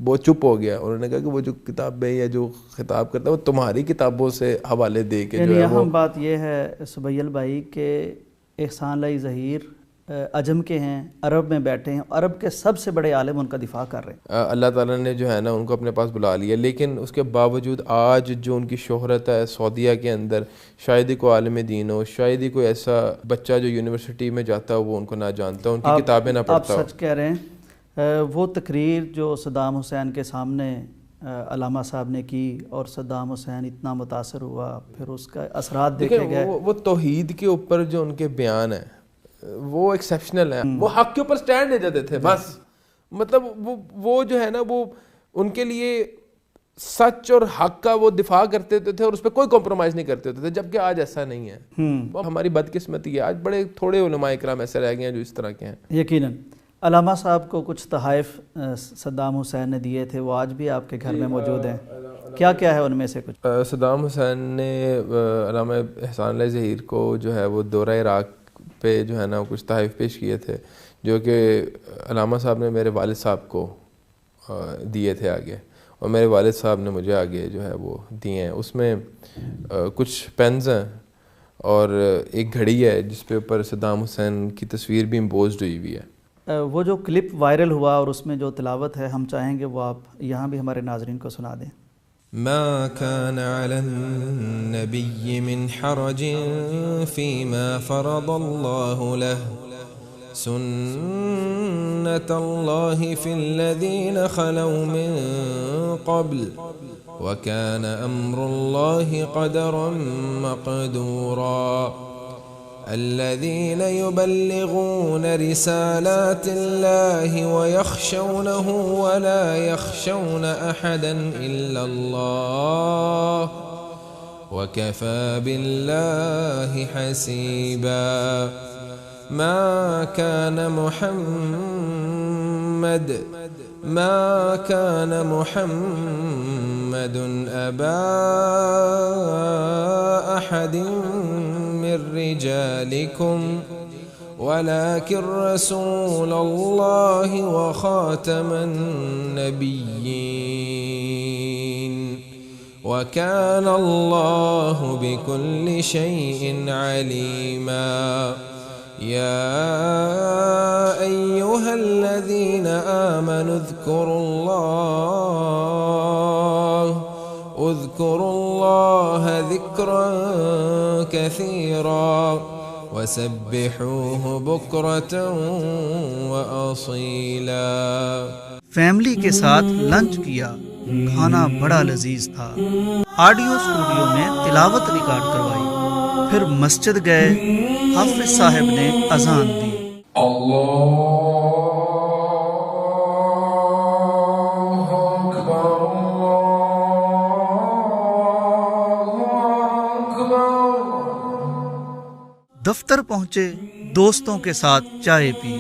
Speaker 4: وہ چپ ہو گیا. انہوں نے کہا کہ وہ جو کتابیں یا جو خطاب کرتا ہے وہ تمہاری کتابوں سے حوالے دے کے جو ہے وہ.
Speaker 3: اہم بات یہ ہے سبیل بھائی کہ احسان علیہ ظہیر عجم کے ہیں, عرب میں بیٹھے ہیں, عرب کے سب سے بڑے عالم ان کا دفاع کر رہے ہیں.
Speaker 4: اللہ تعالیٰ نے جو ہے نا ان کو اپنے پاس بلا لیا, لیکن اس کے باوجود آج جو ان کی شہرت ہے سعودیہ کے اندر, شاید ہی کوئی عالم دین ہو, شاید ہی کوئی ایسا بچہ جو یونیورسٹی میں جاتا ہو وہ ان کو نہ جانتا ہو, ان کی کتابیں نہ پڑھتا ہو.
Speaker 3: آپ سچ کہہ رہے ہیں. وہ تقریر جو صدام حسین کے سامنے علامہ صاحب نے کی اور صدام حسین اتنا متاثر ہوا, پھر اس کا اثرات دیکھے گئے.
Speaker 4: وہ توحید کے اوپر جو ان کے بیان ہیں وہ ایکسیپشنل ہیں. وہ حق کے اوپر سٹینڈ لے جاتے تھے بس, مطلب وہ جو ہے نا وہ ان کے لیے سچ اور حق کا وہ دفاع کرتے تھے اور اس پہ کوئی کمپرومائز نہیں کرتے تھے, جبکہ آج ایسا نہیں ہے. ہماری بدقسمتی ہے, آج بڑے تھوڑے علماء کرام ایسے رہ گئے ہیں جو اس طرح کے ہیں.
Speaker 3: یقیناً علامہ صاحب کو کچھ تحائف صدام حسین نے دیے تھے, وہ آج بھی آپ کے گھر میں موجود ہیں, کیا کیا ہے ان میں سے کچھ؟
Speaker 4: صدام حسین نے علامہ احسان علیہ ظہیر کو جو ہے وہ دورہ عراق پہ جو ہے نا کچھ تحائف پیش کیے تھے, جو کہ علامہ صاحب نے میرے والد صاحب کو دیے تھے آگے, اور میرے والد صاحب نے مجھے آگے جو ہے وہ دیے ہیں. اس میں کچھ پینز ہیں اور ایک گھڑی ہے جس پہ اوپر صدام حسین کی تصویر بھی امبوزڈ ہوئی ہوئی ہے.
Speaker 3: وہ جو کلپ وائرل ہوا اور اس میں جو تلاوت ہے, ہم چاہیں گے وہ آپ یہاں بھی ہمارے ناظرین کو سنا دیں.
Speaker 7: ما كان على النبي من حرج فيما فرض الله له سنة الله في الذين خلوا من قبل وكان أمر الله قدرا مقدورا الذين يبلغون رسالات الله ويخشونه ولا يخشون أحدا إلا الله وكفى بالله حسيبا ما كان محمد أبا أحد من رجالكم ولكن رسول الله وخاتم النبيين وكان الله بكل شيء عليما يا أيها الذين آمنوا اذكروا الله ذكرا كثيرا وسبحوه بكرة وأصيلا.
Speaker 1: فیملی کے ساتھ لنچ کیا, کھانا بڑا لذیذ تھا. آڈیو اسٹوڈیو میں تلاوت ریکارڈ کروائی, پھر مسجد گئے, حافظ صاحب نے اذان دی. دفتر پہنچے, دوستوں کے ساتھ چائے پی.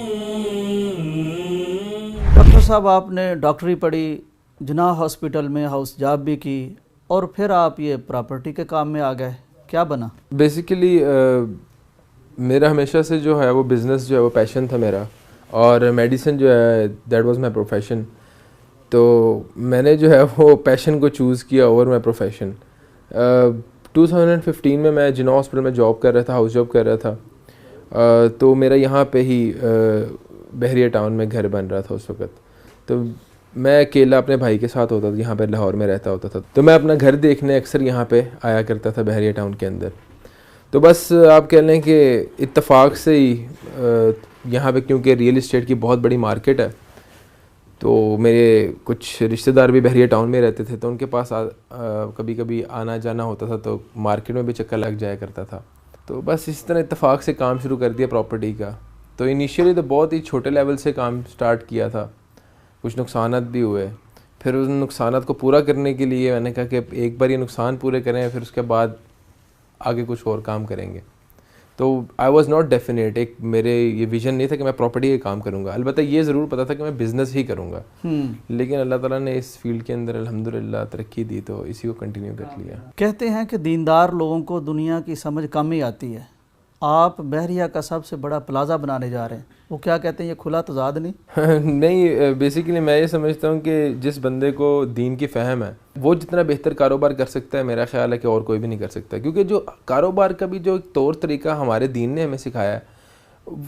Speaker 3: ڈاکٹر صاحب آپ نے ڈاکٹری پڑھی, جناح ہاسپٹل میں ہاؤس جاب بھی کی, اور پھر آپ یہ پراپرٹی کے کام میں آ گئے, کیا بنا؟
Speaker 4: بیسیکلی میرا ہمیشہ سے جو ہے وہ بزنس جو ہے وہ پیشن تھا میرا, اور میڈیسن جو ہے دیٹ واز مائی پروفیشن. تو میں نے جو ہے وہ پیشن کو چوز کیا اوور مائی پروفیشن. 2015 میں جناح ہاسپٹل میں جاب کر رہا تھا, ہاؤس جاب کر رہا تھا. تو میرا یہاں پہ ہی بحریہ ٹاؤن میں گھر بن رہا تھا اس وقت. تو میں اکیلا اپنے بھائی کے ساتھ ہوتا تھا, یہاں پہ لاہور میں رہتا ہوتا تھا. تو میں اپنا گھر دیکھنے اکثر یہاں پہ آیا کرتا تھا بحریہ ٹاؤن کے اندر. تو بس آپ کہہ لیں کہ اتفاق سے ہی یہاں پہ کیونکہ ریئل اسٹیٹ کی بہت بڑی مارکیٹ ہے, تو میرے کچھ رشتہ دار بھی بحریہ ٹاؤن میں رہتے تھے، تو ان کے پاس کبھی کبھی آنا جانا ہوتا تھا، تو مارکیٹ میں بھی چکر لگ جایا کرتا تھا. تو بس اس طرح اتفاق سے کام شروع کر دیا پراپرٹی کا. تو انیشیلی تو بہت ہی چھوٹے لیول سے کام سٹارٹ کیا تھا، کچھ نقصانات بھی ہوئے. پھر ان نقصانات کو پورا کرنے کے لیے میں نے کہا کہ ایک بار یہ نقصان پورے کریں، پھر اس کے بعد آگے کچھ اور کام کریں گے. تو آئی واز ناٹ ڈیفینیٹ، ایک میرے یہ ویژن نہیں تھا کہ میں پراپرٹی کا کام کروں گا. البتہ یہ ضرور پتا تھا کہ میں بزنس ہی کروں گا، لیکن اللہ تعالیٰ نے اس فیلڈ کے اندر الحمدللہ ترقی دی تو اسی کو کنٹینیو کر لیا.
Speaker 3: کہتے ہیں کہ دیندار لوگوں کو دنیا کی سمجھ کم ہی آتی ہے. آپ بحریہ کا سب سے بڑا پلازا بنانے جا رہے ہیں، وہ کیا کہتے ہیں، یہ کھلا تضاد نہیں؟
Speaker 4: نہیں، بیسیکلی میں یہ سمجھتا ہوں کہ جس بندے کو دین کی فہم ہے وہ جتنا بہتر کاروبار کر سکتا ہے، میرا خیال ہے کہ اور کوئی بھی نہیں کر سکتا. کیونکہ جو کاروبار کا بھی جو طور طریقہ ہمارے دین نے ہمیں سکھایا ہے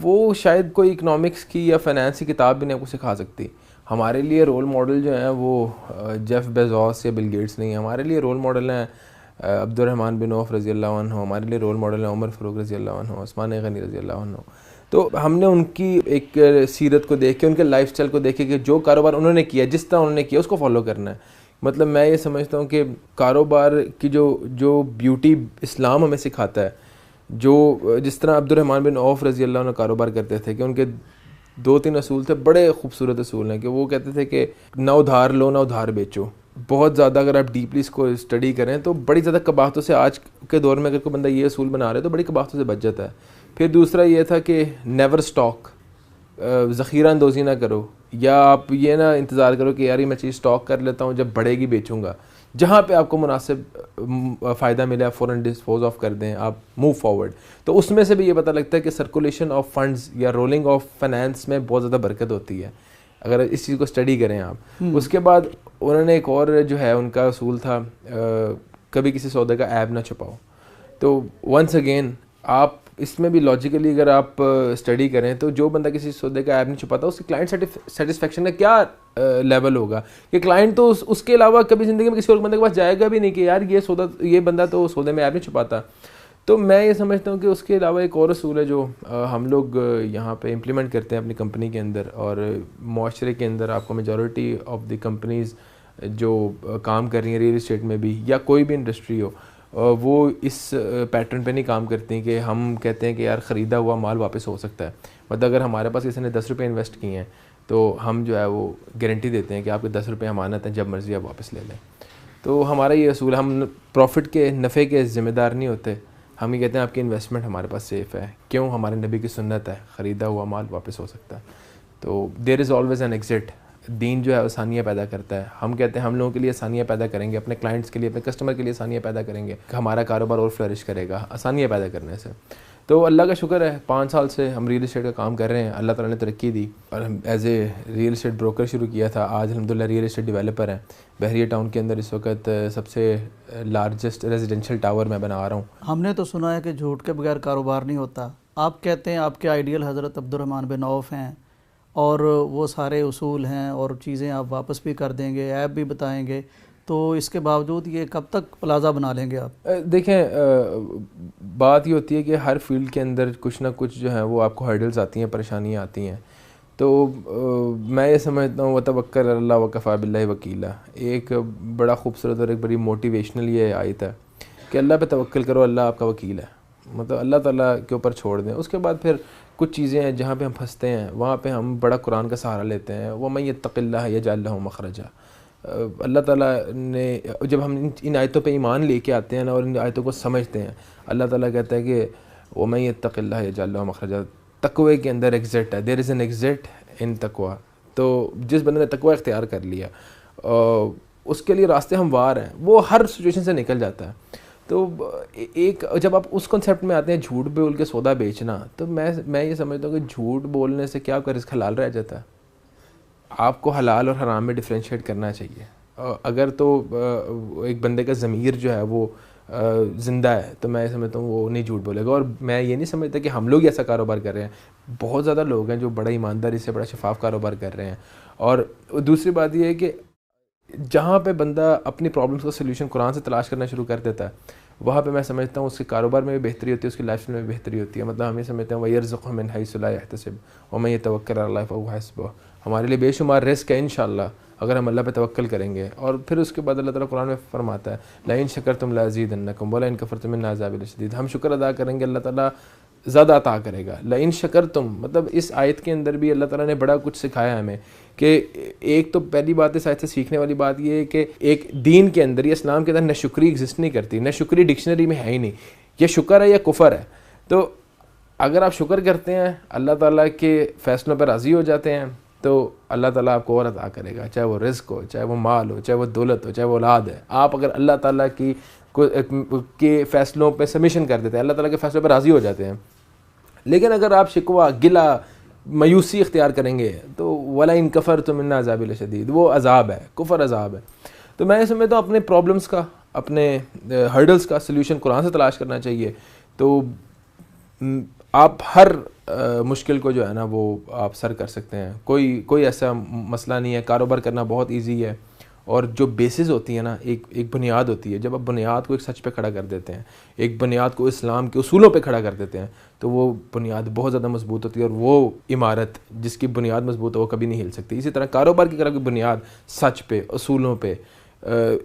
Speaker 4: وہ شاید کوئی اکنامکس کی یا فائنانس کی کتاب بھی نہیں آپ کو سکھا سکتی. ہمارے لیے رول ماڈل جو ہیں وہ جیف بیزوس یا بل گیٹس نہیں ہیں. ہمارے لیے رول ماڈل ہیں عبد الرحمن بن عوف رضی اللہ عنہ، ہمارے لیے رول ماڈل ہیں عمر فاروق رضی اللہ عنہ، عثمان غنی رضی اللہ عنہ. تو ہم نے ان کی ایک سیرت کو دیکھ کے، ان کے لائف سٹائل کو دیکھ کے کہ جو کاروبار انہوں نے کیا، جس طرح انہوں نے کیا، اس کو فالو کرنا ہے. مطلب میں یہ سمجھتا ہوں کہ کاروبار کی جو بیوٹی اسلام ہمیں سکھاتا ہے، جس طرح عبد الرحمن بن عوف رضی اللہ عنہ کاروبار کرتے تھے کہ ان کے 2-3 اصول تھے، بڑے خوبصورت اصول ہیں. کہ وہ کہتے تھے کہ نہ ادھار لو نہ ادھار بیچو. بہت زیادہ اگر آپ ڈیپلی اس کو اسٹڈی کریں تو بڑی زیادہ قباحتوں سے، آج کے دور میں اگر کوئی بندہ یہ اصول بنا رہا ہے تو بڑی قباحتوں سے بچ جاتا ہے. پھر دوسرا یہ تھا کہ نیور اسٹاک، ذخیرہ اندوزی نہ کرو، یا آپ یہ نہ انتظار کرو کہ یار میں چیز اسٹاک کر لیتا ہوں جب بڑھے گی بیچوں گا. جہاں پہ آپ کو مناسب فائدہ ملے آپ فوراً ڈسپوز آف کر دیں، آپ موو فارورڈ. تو اس میں سے بھی یہ پتہ لگتا ہے کہ سرکولیشن آف فنڈز یا رولنگ آف فائنانس میں بہت زیادہ برکت ہوتی ہے اگر اس چیز کو اسٹڈی کریں آپ. اس کے بعد انہوں نے ایک اور جو ہے ان کا اصول تھا، کبھی کسی سودے کا عیب نہ چھپاؤ. تو ونس اگین آپ اس میں بھی لاجیکلی اگر آپ اسٹڈی کریں تو جو بندہ کسی سودے کا عیب نہیں چھپاتا اس کی کلائنٹ سیٹسفیکشن کا کیا لیول ہوگا کہ کلائنٹ تو اس کے علاوہ کبھی زندگی میں کسی اور بندے کے پاس جائے گا بھی نہیں کہ یار یہ بندہ تو سودے میں عیب نہیں چھپاتا. تو میں یہ سمجھتا ہوں کہ اس کے علاوہ ایک اور اصول ہے جو ہم لوگ یہاں پہ امپلیمنٹ کرتے ہیں اپنی کمپنی کے اندر اور معاشرے کے اندر. آپ کو میجورٹی آف دی کمپنیز جو کام کر رہی ہیں ریئل اسٹیٹ میں بھی یا کوئی بھی انڈسٹری ہو، وہ اس پیٹرن پہ نہیں کام کرتی کہ ہم کہتے ہیں کہ یار خریدا ہوا مال واپس ہو سکتا ہے. مطلب اگر ہمارے پاس کسی نے 10 روپے انویسٹ کیے ہیں تو ہم جو ہے وہ گارنٹی دیتے ہیں کہ آپ کے 10 روپے امانت ہیں، جب مرضی آپ واپس لے لیں. تو ہمارا یہ اصول ہے، ہم پروفٹ کے نفع کے ذمہ دار نہیں ہوتے. ہم یہ کہتے ہیں آپ کی انویسٹمنٹ ہمارے پاس سیف ہے. کیوں؟ ہمارے نبی کی سنت ہے، خریدا ہوا مال واپس ہو سکتا ہے. تو دیر از آلویز این ایگزٹ. دین جو ہے آسانیاں پیدا کرتا ہے. ہم کہتے ہیں ہم لوگوں کے لیے آسانیاں پیدا کریں گے، اپنے کلائنٹس کے لیے، اپنے کسٹمر کے لیے آسانیاں پیدا کریں گے کہ ہمارا کاروبار اور فلرش کرے گا آسانیاں پیدا کرنے سے. تو اللہ کا شکر ہے 5 سال سے ہم ریئل اسٹیٹ کا کام کر رہے ہیں. اللہ تعالیٰ نے ترقی دی اور ہم as a real estate broker شروع کیا تھا. آج الحمدللہ ریئل اسٹیٹ ڈیولپر ہیں. بحریہ ٹاؤن کے اندر اس وقت سب سے لارجسٹ ریزیڈینشیل ٹاور میں بنا رہا ہوں.
Speaker 3: ہم نے تو سنا ہے کہ جھوٹ کے بغیر کاروبار نہیں ہوتا. آپ کہتے ہیں آپ کے آئیڈیل حضرت عبد الرحمن بن عوف ہیں اور وہ سارے اصول ہیں اور چیزیں آپ واپس بھی کر دیں گے، ایپ بھی بتائیں گے، تو اس کے باوجود یہ کب تک پلازا بنا لیں گے آپ؟
Speaker 4: دیکھیں بات یہ ہوتی ہے کہ ہر فیلڈ کے اندر کچھ نہ کچھ جو ہے وہ آپ کو ہرڈلز آتی ہیں، پریشانیاں آتی ہیں. تو میں یہ سمجھتا ہوں وتوکل علی اللہ وکفیٰ باللہ وکیلا ایک بڑا خوبصورت اور ایک بڑی موٹیویشنل یہ آیت ہے کہ اللہ پہ توکل کرو، اللہ آپ کا وکیل ہے. مطلب اللہ تعالیٰ کے اوپر چھوڑ دیں. اس کے بعد پھر کچھ چیزیں ہیں جہاں پہ ہم پھنستے ہیں، وہاں پہ ہم بڑا قرآن کا سہارا لیتے ہیں. وَمَن يَتَّقِ اللَّهَ يَجْعَل لَهُ مَخْرَجًا. اللہ تعالیٰ نے جب ہم ان آیتوں پہ ایمان لے کے آتے ہیں نا اور ان آیتوں کو سمجھتے ہیں، اللہ تعالیٰ کہتا ہے کہ وَمَن يَتَّقِ اللَّهَ يَجْعَل لَهُ مَخْرَجًا. تقوی کے اندر ایگزٹ ہے، دیر از این ایگزٹ ان تقوی. تو جس بندے نے تقوی اختیار کر لیا اس کے لیے راستے ہموار ہیں، وہ ہر سچویشن سے نکل جاتا ہے. تو ایک جب آپ اس کنسیپٹ میں آتے ہیں جھوٹ بول کے سودا بیچنا، تو میں یہ سمجھتا ہوں کہ جھوٹ بولنے سے کیا آپ کا رزق حلال رہ جاتا ہے. آپ کو حلال اور حرام میں ڈفرینشیٹ کرنا چاہیے. اگر تو ایک بندے کا ضمیر جو ہے وہ زندہ ہے تو میں یہ سمجھتا ہوں وہ نہیں جھوٹ بولے گا. اور میں یہ نہیں سمجھتا کہ ہم لوگ ایسا کاروبار کر رہے ہیں. بہت زیادہ لوگ ہیں جو بڑا ایمانداری سے بڑا شفاف کاروبار کر رہے ہیں. اور دوسری بات یہ ہے کہ جہاں پہ بندہ اپنی پرابلمس کا سلوشن قرآن سے تلاش کرنا شروع کر دیتا ہے وہاں پہ میں سمجھتا ہوں اس کے کاروبار میں بھی بہتری ہوتی ہے, اس کی لائف اسٹائل میں بھی بہتری ہوتی ہے. مطلب ہم یہ سمجھتے ہیں وَيَرْزُقْهُ مِنْ حَيْثُ لَا يَحْتَسِبُ وَمَن يَتَوَكَّلْ عَلَى اللَّهِ فَهُوَ حَسْبُهُ. ہمارے لیے بے شمار رزق ہے انشاءاللہ اگر ہم اللہ پہ توکل کریں گے. اور پھر اس کے بعد اللہ تعالیٰ قرآن میں فرماتا ہے لَئِن شَكَرْتُمْ لَأَزِيدَنَّكُمْ وَلَئِن كَفَرْتُمْ إِنَّ عَذَابِي لَشَدِيدٌ. ہم شکر ادا کریں گے اللہ تعالیٰ زیادہ عطا کرے گا. لَئِن شَكَرْتُمْ مطلب اس آیت کے اندر بھی اللہ تعالیٰ نے بڑا کچھ سکھایا ہمیں کہ ایک تو پہلی بات اس آیت سے سیکھنے والی بات یہ ہے کہ ایک دین کے اندر یا اسلام کے اندر ناشکری ایگزسٹ نہیں کرتی, ناشکری ڈکشنری میں ہے ہی نہیں. یہ شکر ہے یا کفر ہے. تو اگر آپ شکر کرتے ہیں اللہ تعالیٰ کے فیصلوں پر راضی ہو جاتے ہیں تو اللہ تعالیٰ آپ کو اور عطا کرے گا, چاہے وہ رزق ہو, چاہے وہ مال ہو, چاہے وہ دولت ہو, چاہے وہ اولاد ہے. آپ اگر اللہ تعالیٰ کے فیصلوں پہ سبمیشن کر دیتے ہیں, اللہ تعالیٰ کے فیصلوں پہ راضی ہو جاتے ہیں. لیکن اگر آپ شکوہ, گلہ, مایوسی اختیار کریں گے تو وَلَئِن كَفَرْتُمْ إِنَّ عَذَابِي لَشَدِيدٌ, وہ عذاب ہے, کفر عذاب ہے. تو میں سمجھتا ہوں اپنے پرابلمس کا, اپنے ہرڈلس کا سلوشن قرآن سے تلاش کرنا چاہیے. تو آپ ہر مشکل کو جو ہے نا وہ آپ سر کر سکتے ہیں. کوئی ایسا مسئلہ نہیں ہے. کاروبار کرنا بہت ایزی ہے, اور جو بیسز ہوتی ہیں نا, ایک بنیاد ہوتی ہے. جب آپ بنیاد کو ایک سچ پہ کھڑا کر دیتے ہیں, ایک بنیاد کو اسلام کے اصولوں پہ کھڑا کر دیتے ہیں, تو وہ بنیاد بہت زیادہ مضبوط ہوتی ہے, اور وہ عمارت جس کی بنیاد مضبوط ہو وہ کبھی نہیں ہل سکتی. اسی طرح کاروبار کی طرح کی بنیاد سچ پہ, اصولوں پہ,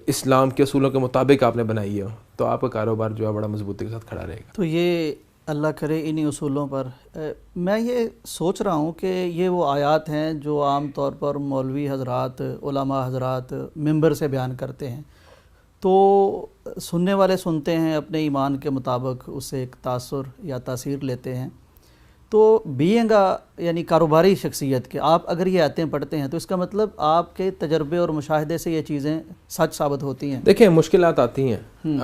Speaker 4: اسلام کے اصولوں کے مطابق آپ نے بنائی ہے, تو آپ کا کاروبار جو ہے بڑا مضبوطی کے ساتھ کھڑا رہے گا.
Speaker 3: تو یہ اللہ کرے انہی اصولوں پر. میں یہ سوچ رہا ہوں کہ یہ وہ آیات ہیں جو عام طور پر مولوی حضرات, علماء حضرات ممبر سے بیان کرتے ہیں, تو سننے والے سنتے ہیں, اپنے ایمان کے مطابق اس سے ایک تاثر یا تاثیر لیتے ہیں. تو بینگ یعنی کاروباری شخصیت کے آپ اگر یہ آیتیں پڑھتے ہیں تو اس کا مطلب آپ کے تجربے اور مشاہدے سے یہ چیزیں سچ ثابت ہوتی ہیں.
Speaker 4: دیکھیں مشکلات آتی ہیں,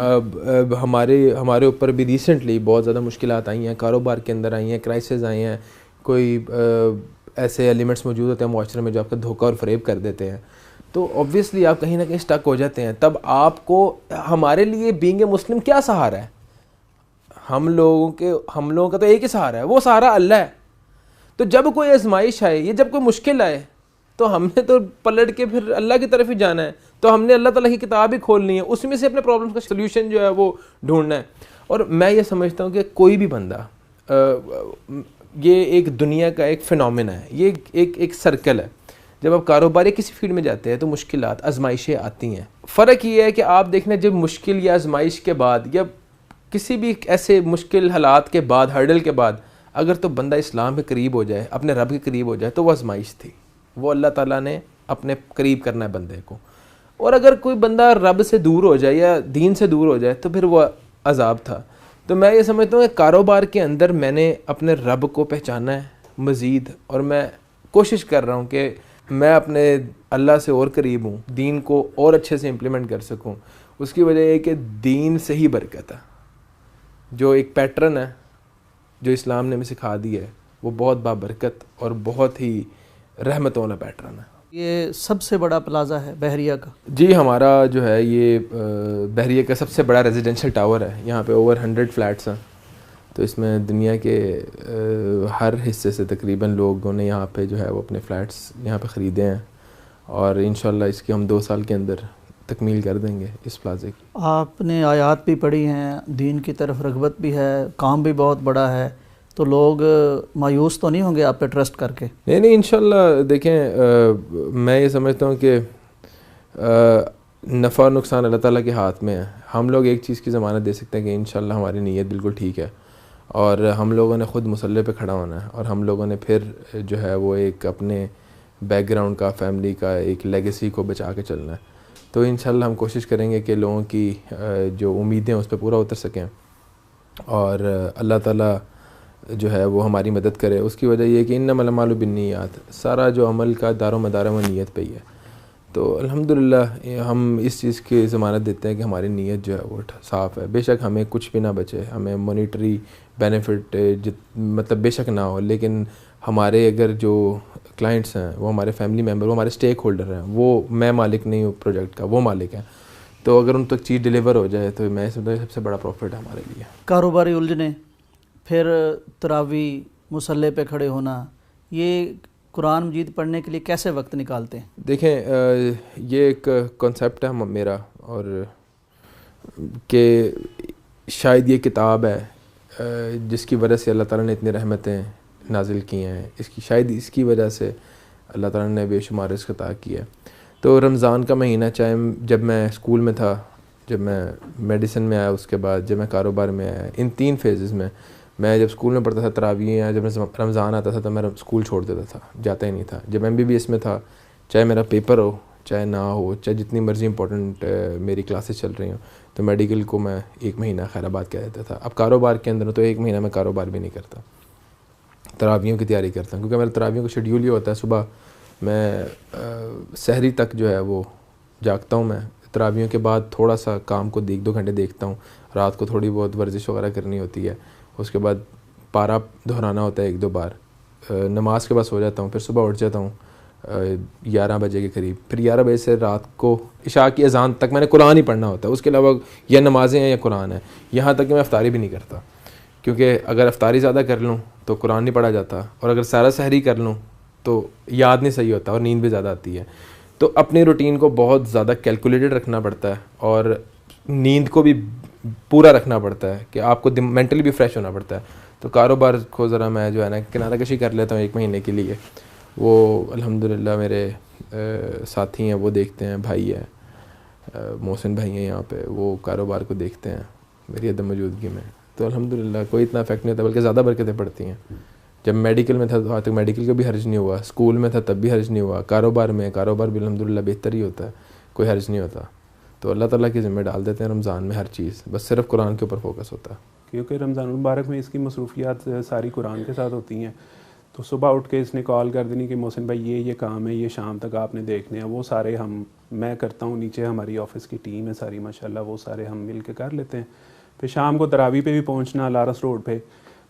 Speaker 4: ہمارے اوپر بھی ریسنٹلی بہت زیادہ مشکلات آئی ہیں, کاروبار کے اندر آئی ہیں, کرائسز آئی ہیں. کوئی ایسے ایلیمنٹس موجود ہوتے ہیں معاشرے میں جو آپ کا دھوکہ اور فریب کر دیتے ہیں, تو اوبویسلی آپ کہیں نہ کہیں اسٹک ہو جاتے ہیں. تب آپ کو ہمارے لیے بینگ اے مسلم کیا سہارا ہے؟ ہم لوگوں کا تو ایک ہی سہارا ہے, وہ سہارا اللہ ہے. تو جب کوئی آزمائش آئے یا جب کوئی مشکل آئے تو ہم نے تو پلٹ کے پھر اللہ کی طرف ہی جانا ہے. تو ہم نے اللہ تعالیٰ کی کتاب ہی کھولنی ہے, اس میں سے اپنے پرابلمس کا سلوشن جو ہے وہ ڈھونڈنا ہے. اور میں یہ سمجھتا ہوں کہ کوئی بھی بندہ, یہ ایک دنیا کا ایک فینومینا ہے, یہ ایک سرکل ہے. جب آپ کاروبار یا کسی فیلڈ میں جاتے ہیں تو مشکلات, آزمائشیں آتی ہیں. فرق یہ ہے کہ آپ دیکھنا جب مشکل یا آزمائش کے بعد یا کسی بھی ایسے مشکل حالات کے بعد, ہرڈل کے بعد, اگر تو بندہ اسلام کے قریب ہو جائے, اپنے رب کے قریب ہو جائے, تو وہ آزمائش تھی, وہ اللہ تعالیٰ نے اپنے قریب کرنا ہے بندے کو. اور اگر کوئی بندہ رب سے دور ہو جائے یا دین سے دور ہو جائے تو پھر وہ عذاب تھا. تو میں یہ سمجھتا ہوں کہ کاروبار کے اندر میں نے اپنے رب کو پہچانا ہے مزید, اور میں کوشش کر رہا ہوں کہ میں اپنے اللہ سے اور قریب ہوں, دین کو اور اچھے سے امپلیمنٹ کر سکوں. اس کی وجہ یہ کہ دین سے ہی برکت ہے. جو ایک پیٹرن ہے جو اسلام نے ہمیں سکھا دی ہے وہ بہت بابرکت اور بہت ہی رحمت والا پیٹرن ہے.
Speaker 3: یہ سب سے بڑا پلازا ہے بحریہ کا.
Speaker 4: جی ہمارا جو ہے یہ بحریہ کا سب سے بڑا ریزیڈینشل ٹاور ہے. یہاں پہ اوور 100 فلیٹس ہیں. تو اس میں دنیا کے ہر حصے سے تقریباً لوگوں نے یہاں پہ جو ہے وہ اپنے فلیٹس یہاں پہ خریدے ہیں, اور انشاءاللہ اس کی ہم 2 سال کے اندر تکمیل کر دیں گے اس پلازے کی.
Speaker 3: آپ نے آیات بھی پڑھی ہیں, دین کی طرف رغبت بھی ہے, کام بھی بہت بڑا ہے, تو لوگ مایوس تو نہیں ہوں گے آپ پہ ٹرسٹ کر کے؟
Speaker 4: نہیں انشاءاللہ. دیکھیں میں یہ سمجھتا ہوں کہ نفع اور نقصان اللہ تعالیٰ کے ہاتھ میں ہے. ہم لوگ ایک چیز کی ضمانت دے سکتے ہیں کہ انشاءاللہ ہماری نیت بالکل ٹھیک ہے, اور ہم لوگوں نے خود مسلح پہ کھڑا ہونا ہے, اور ہم لوگوں نے پھر جو ہے وہ ایک اپنے بیک گراؤنڈ کا, فیملی کا ایک لیگیسی کو بچا کے چلنا ہے. تو انشاءاللہ ہم کوشش کریں گے کہ لوگوں کی جو امیدیں اس پہ پورا اتر سکیں, اور اللہ تعالیٰ جو ہے وہ ہماری مدد کرے. اس کی وجہ یہ ہے کہ انما الاعمال بالنیات, سارا جو عمل کا دار و مدار وہ نیت پہ ہی ہے. تو الحمدللہ ہم اس چیز کی ضمانت دیتے ہیں کہ ہماری نیت جو ہے وہ صاف ہے. بے شک ہمیں کچھ بھی نہ بچے, ہمیں مانیٹری بینیفٹ مطلب بے شک نہ ہو, لیکن ہمارے اگر جو کلائنٹس ہیں وہ ہمارے فیملی ممبر, وہ ہمارے اسٹیک ہولڈر ہیں, وہ میں مالک نہیں ہوں پروجیکٹ کا, وہ مالک ہیں. تو اگر ان تک چیز ڈیلیور ہو جائے تو میں سمجھتا ہوں سب سے بڑا پروفٹ ہے ہمارے لیے.
Speaker 3: کاروباری الجھنیں, پھر تراویح, مصلے پہ کھڑے ہونا, یہ قرآن مجید پڑھنے کے لیے کیسے وقت نکالتے ہیں؟
Speaker 4: دیکھیں یہ ایک کنسیپٹ ہے میرا, اور کہ شاید یہ کتاب ہے جس کی وجہ سے اللہ تعالیٰ نے اتنی رحمتیں نازل کی ہیں، شاید اس کی وجہ سے اللہ تعالیٰ نے بے شمار رزق عطا کیا ہے. تو رمضان کا مہینہ، چاہے جب میں اسکول میں تھا، جب میں میڈیسن میں آیا، اس کے بعد جب میں کاروبار میں آیا، ان 3 فیزز میں جب اسکول میں پڑھتا تھا تراویح، یا جب رمضان آتا تھا تو میں اسکول چھوڑ دیتا تھا، جاتا ہی نہیں تھا. جب MBBS میں تھا، چاہے میرا پیپر ہو چاہے نہ ہو، چاہے جتنی مرضی امپورٹنٹ میری کلاسز چل رہی ہوں، تو میڈیکل کو میں 1 مہینہ خیر آباد کہہ دیتا تھا. اب کاروبار کے اندر تو 1 مہینہ میں کاروبار بھی نہیں کرتا، تراویحوں کی تیاری کرتا ہوں، کیونکہ میرا تراویحوں کا شیڈیول یہ ہوتا ہے صبح میں سحری تک جو ہے وہ جاگتا ہوں. میں تراویحوں کے بعد تھوڑا سا کام کو 1-2 گھنٹے دیکھتا ہوں، رات کو تھوڑی بہت ورزش وغیرہ کرنی ہوتی ہے، اس کے بعد پارا دہرانا ہوتا ہے 1-2 بار، نماز کے بعد سو جاتا ہوں، پھر صبح اٹھ جاتا ہوں 11 بجے کے قریب. پھر 11 بجے سے رات کو عشاء کی اذان تک میں نے قرآن ہی پڑھنا ہوتا ہے، اس کے علاوہ یا نمازیں ہیں یا قرآن ہے. یہاں تک کہ میں افطاری بھی نہیں کرتا، کیونکہ اگر افطاری زیادہ کر لوں تو قرآن نہیں پڑھا جاتا، اور اگر سارا سحری کر لوں تو یاد نہیں صحیح ہوتا اور نیند بھی زیادہ آتی ہے. تو اپنی روٹین کو بہت زیادہ کیلکولیٹڈ رکھنا پڑتا ہے، اور نیند کو بھی پورا رکھنا پڑتا ہے کہ آپ کو مینٹلی بھی فریش ہونا پڑتا ہے. تو کاروبار کو ذرا میں جو ہے نا کنارہ کشی کر لیتا ہوں 1 مہینے کے لیے. وہ الحمدللہ میرے ساتھی ہیں، وہ دیکھتے ہیں، بھائی ہے محسن بھائی ہیں یہاں پہ، وہ کاروبار کو دیکھتے ہیں میری عدم موجودگی میں. تو الحمدللہ کوئی اتنا افیکٹ نہیں ہوتا، بلکہ زیادہ برکتیں پڑتی ہیں. جب میڈیکل میں تھا تو آج تک میڈیکل کا بھی حرج نہیں ہوا، اسکول میں تھا تب بھی حرج نہیں ہوا، کاروبار بھی الحمدللہ بہتر ہی ہوتا ہے، کوئی حرج نہیں ہوتا. تو اللہ تعالیٰ کی ذمہ ڈال دیتے ہیں رمضان میں ہر چیز، بس صرف قرآن کے اوپر فوکس ہوتا ہے.
Speaker 8: کیونکہ رمضان المبارک میں اس کی مصروفیات ساری قرآن کے ساتھ ہوتی ہیں. تو صبح اٹھ کے اس نے کال کر دینی کہ محسن بھائی یہ کام ہے، یہ شام تک آپ نے دیکھنے ہیں. وہ سارے میں کرتا ہوں، نیچے ہماری آفس کی ٹیم ہے ساری ماشاءاللہ، وہ سارے ہم مل کے کر لیتے ہیں. پھر شام کو تراویح پہ بھی پہنچنا لارس روڈ پہ.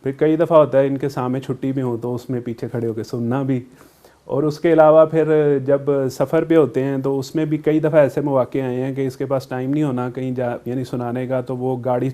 Speaker 8: پھر کئی دفعہ ہوتا ہے ان کے سامنے چھٹی بھی ہو تو اس میں پیچھے کھڑے ہو کے سننا بھی. اور اس کے علاوہ پھر جب سفر پہ ہوتے ہیں تو اس میں بھی کئی دفعہ ایسے مواقع آئے ہیں کہ اس کے پاس ٹائم نہیں ہونا کہیں یعنی سنانے کا. تو وہ گاڑی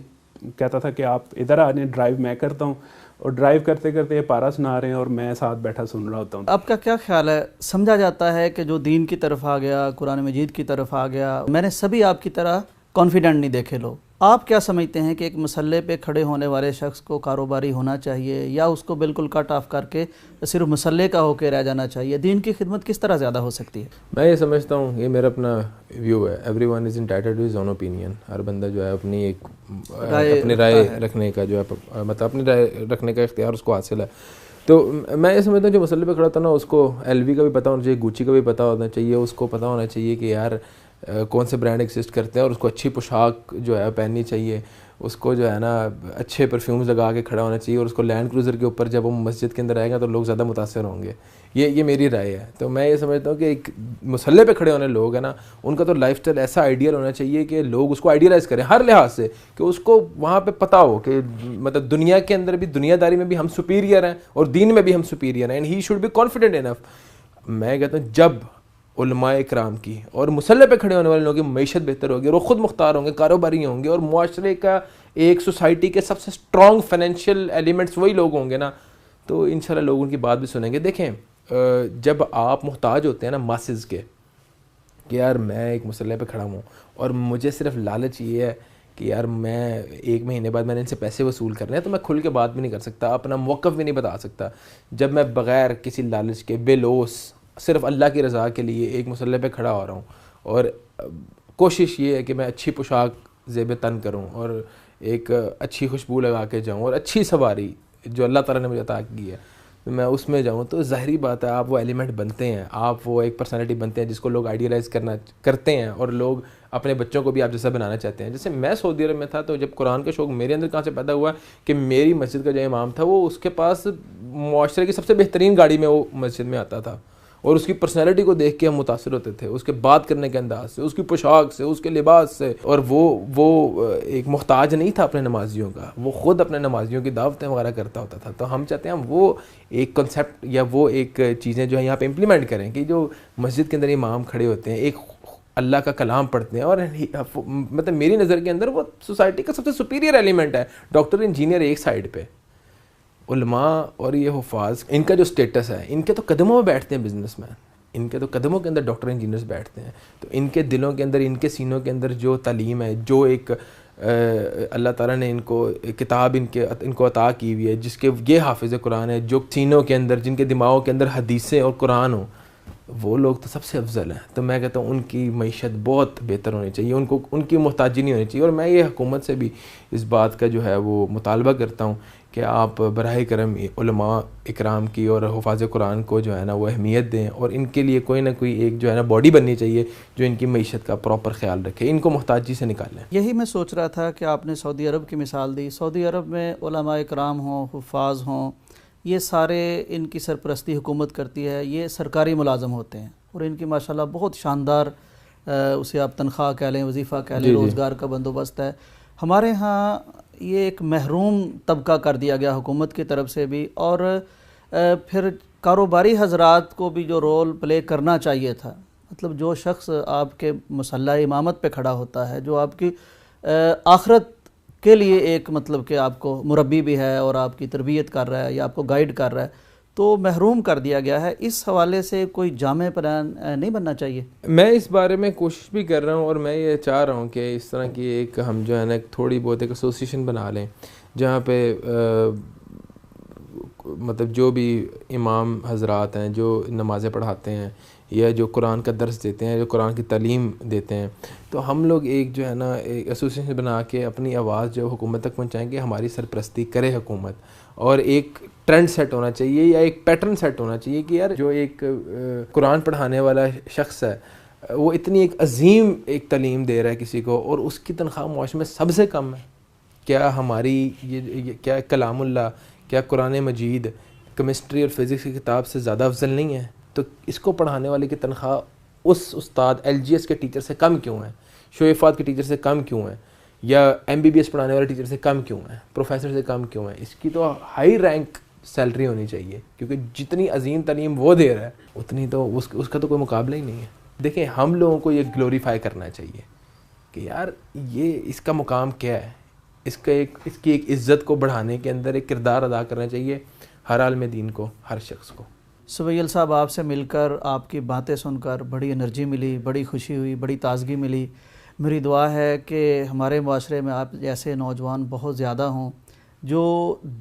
Speaker 8: کہتا تھا کہ آپ ادھر آ جائیں، ڈرائیو میں کرتا ہوں، اور ڈرائیو کرتے کرتے یہ پارا سنا رہے ہیں اور میں ساتھ بیٹھا سن رہا ہوتا ہوں.
Speaker 3: آپ کا کیا خیال ہے؟ سمجھا جاتا ہے کہ جو دین کی طرف آ گیا، قرآن مجید کی طرف آ گیا، میں نے سبھی آپ کی طرح کانفیڈنٹ نہیں دیکھے لوگ. آپ کیا سمجھتے ہیں کہ ایک مسئلے پہ کھڑے ہونے والے شخص کو کاروباری ہونا چاہیے، یا اس کو بالکل کٹ آف کر کے صرف مسئلے کا ہو کے رہ جانا چاہیے؟ دین کی خدمت کس طرح زیادہ ہو سکتی ہے؟
Speaker 4: میں یہ سمجھتا ہوں، یہ میرا اپنا ویو ہے، everyone is entitled to his own opinion. ہر بندہ جو ہے اپنی رائے رکھنے کا جو ہے مطلب اپنی رائے رکھنے کا اختیار اس کو حاصل ہے. تو میں یہ سمجھتا ہوں جو مسئلے پہ کھڑا ہوتا ہے نا، اس کو LV کا بھی پتہ ہونا چاہیے، گوچی کا بھی پتہ ہونا چاہیے، اس کو پتہ ہونا چاہیے کہ یار کون سے برانڈ ایگزسٹ کرتے ہیں، اور اس کو اچھی پوشاک جو ہے پہننی چاہیے، اس کو جو ہے نا اچھے پرفیومز لگا کے کھڑا ہونا چاہیے، اور اس کو لینڈ کروزر کے اوپر جب وہ مسجد کے اندر آئے گا تو لوگ زیادہ متاثر ہوں گے. یہ میری رائے ہے. تو میں یہ سمجھتا ہوں کہ ایک مسئلے پہ کھڑے ہونے لوگ ہیں نا، ان کا تو لائف اسٹائل ایسا آئیڈیل ہونا چاہیے کہ لوگ اس کو آئیڈیلائز کریں ہر لحاظ سے، کہ اس کو وہاں پہ پتہ ہو کہ مطلب دنیا کے اندر بھی، دنیا داری میں بھی ہم سپیریئر ہیں، اور دین میں بھی ہم سپیریئر ہیں، and he should be confident enough. میں کہتا ہوں جب علماء اکرام کی اور مسلح پہ کھڑے ہونے والے لوگوں کی معیشت بہتر ہوگی، اور وہ خود مختار ہوں گے، کاروباری ہوں گے، اور معاشرے کا ایک سوسائٹی کے سب سے اسٹرانگ فائنینشیل ایلیمنٹس وہی لوگ ہوں گے نا، تو انشاءاللہ لوگ ان کی بات بھی سنیں گے. دیکھیں جب آپ محتاج ہوتے ہیں نا ماسز کے، کہ یار میں ایک مسلح پہ کھڑا ہوں اور مجھے صرف لالچ یہ ہے کہ یار میں 1 مہینے بعد میں نے ان سے پیسے وصول کرنے ہیں، تو میں کھل کے بات بھی نہیں کر سکتا، اپنا موقف بھی نہیں بتا سکتا. جب میں بغیر کسی لالچ کے بے لوث صرف اللہ کی رضا کے لیے ایک مسلح پہ کھڑا ہو رہا ہوں، اور کوشش یہ ہے کہ میں اچھی پوشاک زیب تن کروں، اور ایک اچھی خوشبو لگا کے جاؤں، اور اچھی سواری جو اللہ تعالیٰ نے مجھے عطا کی ہے میں اس میں جاؤں، تو ظاہری بات ہے آپ وہ ایلیمنٹ بنتے ہیں، آپ وہ ایک پرسنالٹی بنتے ہیں جس کو لوگ آئیڈیلائز کرتے ہیں، اور لوگ اپنے بچوں کو بھی آپ جیسا بنانا چاہتے ہیں. جیسے میں سعودی عرب میں تھا تو جب قرآن کا شوق میرے اندر کہاں سے پیدا ہوا کہ میری مسجد کا جو امام تھا وہ اس کے پاس معاشرے کی سب سے بہترین گاڑی میں وہ مسجد میں آتا تھا، اور اس کی پرسنالٹی کو دیکھ کے ہم متاثر ہوتے تھے، اس کے بات کرنے کے انداز سے، اس کی پوشاک سے، اس کے لباس سے. اور وہ ایک محتاج نہیں تھا اپنے نمازیوں کا، وہ خود اپنے نمازیوں کی دعوتیں وغیرہ کرتا ہوتا تھا. تو ہم چاہتے ہیں ہم وہ ایک کنسیپٹ یا وہ ایک چیزیں جو ہے یہاں پہ امپلیمنٹ کریں، کہ جو مسجد کے اندر امام کھڑے ہوتے ہیں، ایک اللہ کا کلام پڑھتے ہیں، اور مطلب میری نظر کے اندر وہ سوسائٹی کا سب سے سپیریئر ایلیمنٹ ہے. ڈاکٹر انجینئر ایک سائڈ پہ، علماء اور یہ حفاظ، ان کا جو سٹیٹس ہے، ان کے تو قدموں میں بیٹھتے ہیں بزنس مین، ان کے تو قدموں کے اندر ڈاکٹر انجینئرز بیٹھتے ہیں. تو ان کے دلوں کے اندر، ان کے سینوں کے اندر جو تعلیم ہے، جو ایک اللہ تعالیٰ نے ان کو کتاب ان کو عطا کی ہوئی ہے جس کے یہ حافظ قرآن ہے، جو سینوں کے اندر، جن کے دماغوں کے اندر حدیثیں اور قرآن ہوں، وہ لوگ تو سب سے افضل ہیں. تو میں کہتا ہوں ان کی معیشت بہت بہتر ہونی چاہیے، ان کی محتاجی نہیں ہونی چاہیے. اور میں یہ حکومت سے بھی اس بات کا جو ہے وہ مطالبہ کرتا ہوں کہ آپ براہ کرم علماء اکرام کی اور حفاظ قرآن کو جو ہے نا وہ اہمیت دیں، اور ان کے لیے کوئی نہ کوئی ایک جو ہے نا باڈی بننی چاہیے جو ان کی معیشت کا پراپر خیال رکھے، ان کو محتاجی سے نکالیں.
Speaker 3: یہی میں سوچ رہا تھا کہ آپ نے سعودی عرب کی مثال دی. سعودی عرب میں علماء اکرام ہوں، حفاظ ہوں، یہ سارے ان کی سرپرستی حکومت کرتی ہے، یہ سرکاری ملازم ہوتے ہیں اور ان کی ماشاءاللہ بہت شاندار اسے آپ تنخواہ کہہ لیں، وظیفہ کہہ لیں، روزگار کا بندوبست ہے. ہمارے ہاں یہ ایک محروم طبقہ کر دیا گیا حکومت کی طرف سے بھی، اور پھر کاروباری حضرات کو بھی جو رول پلے کرنا چاہیے تھا، مطلب جو شخص آپ کے مصلی امامت پہ کھڑا ہوتا ہے، جو آپ کی آخرت کے لیے ایک مطلب کہ آپ کو مربی بھی ہے اور آپ کی تربیت کر رہا ہے یا آپ کو گائیڈ کر رہا ہے، تو محروم کر دیا گیا ہے. اس حوالے سے کوئی جامع پلان نہیں بننا چاہیے؟
Speaker 4: میں اس بارے میں کوشش بھی کر رہا ہوں، اور میں یہ چاہ رہا ہوں کہ اس طرح کی ایک ہم جو ہے نا تھوڑی بہت ایک ایسوسیشن بنا لیں جہاں پہ مطلب جو بھی امام حضرات ہیں جو نمازیں پڑھاتے ہیں یا جو قرآن کا درس دیتے ہیں، جو قرآن کی تعلیم دیتے ہیں، تو ہم لوگ ایک جو ہے نا ایک ایسوسیشن بنا کے اپنی آواز جو حکومت تک پہنچائیں گے، ہماری سرپرستی کرے حکومت. اور ایک ٹرینڈ سیٹ ہونا چاہیے یا ایک پیٹرن سیٹ ہونا چاہیے کہ یار جو ایک قرآن پڑھانے والا شخص ہے وہ اتنی ایک عظیم ایک تعلیم دے رہا ہے کسی کو، اور اس کی تنخواہ معاشرے میں سب سے کم ہے. کیا ہماری یہ کیا کلام اللہ، کیا قرآن مجید کیمسٹری اور فزکس کی کتاب سے زیادہ افضل نہیں ہے؟ تو اس کو پڑھانے والے کی تنخواہ اس استاد LGS کے ٹیچر سے کم کیوں ہے، شعیفات کے ٹیچر سے کم کیوں ہے، یا MBBS پڑھانے والے ٹیچر سے کم کیوں ہے، پروفیسر سے کم کیوں ہے؟ اس کی تو ہائی رینک سیلری ہونی چاہیے، کیونکہ جتنی عظیم تعلیم وہ دے رہا ہے اتنی تو اس کا تو کوئی مقابلہ ہی نہیں ہے. دیکھیں ہم لوگوں کو یہ گلوریفائی کرنا چاہیے کہ یار یہ اس کا مقام کیا ہے، اس کی ایک عزت کو بڑھانے کے اندر ایک کردار ادا کرنا چاہیے ہر عالم دین کو، ہر شخص کو.
Speaker 3: سبیل صاحب، آپ سے مل کر، آپ کی باتیں سن کر بڑی انرجی ملی، بڑی خوشی ہوئی، بڑی تازگی ملی. میری دعا ہے کہ ہمارے معاشرے میں آپ جیسے نوجوان بہت زیادہ ہوں جو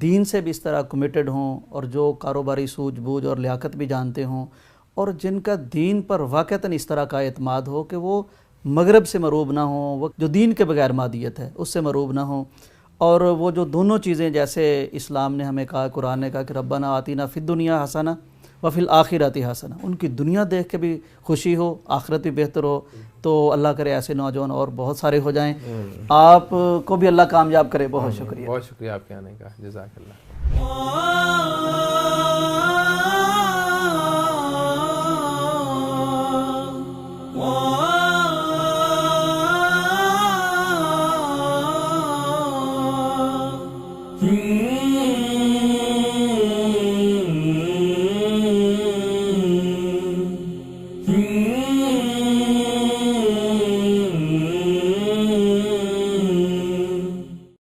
Speaker 3: دین سے بھی اس طرح کمیٹڈ ہوں، اور جو کاروباری سوجھ بوجھ اور لیاقت بھی جانتے ہوں، اور جن کا دین پر واقعتاً اس طرح کا اعتماد ہو کہ وہ مغرب سے مروب نہ ہوں، وہ جو دین کے بغیر مادیت ہے اس سے مروب نہ ہوں، اور وہ جو دونوں چیزیں جیسے اسلام نے ہمیں کہا، قرآن نے کہا کہ ربنا آتینا فی الدنیا حسنہ وفی الآخرۃ حسنہ، ان کی دنیا دیکھ کے بھی خوشی ہو، آخرت بھی بہتر ہو. تو اللہ کرے ایسے نوجوان اور بہت سارے ہو جائیں. آپ کو بھی اللہ کامیاب کرے. بہت شکریہ.
Speaker 4: بہت شکریہ آپ کے آنے کا. جزاک اللہ.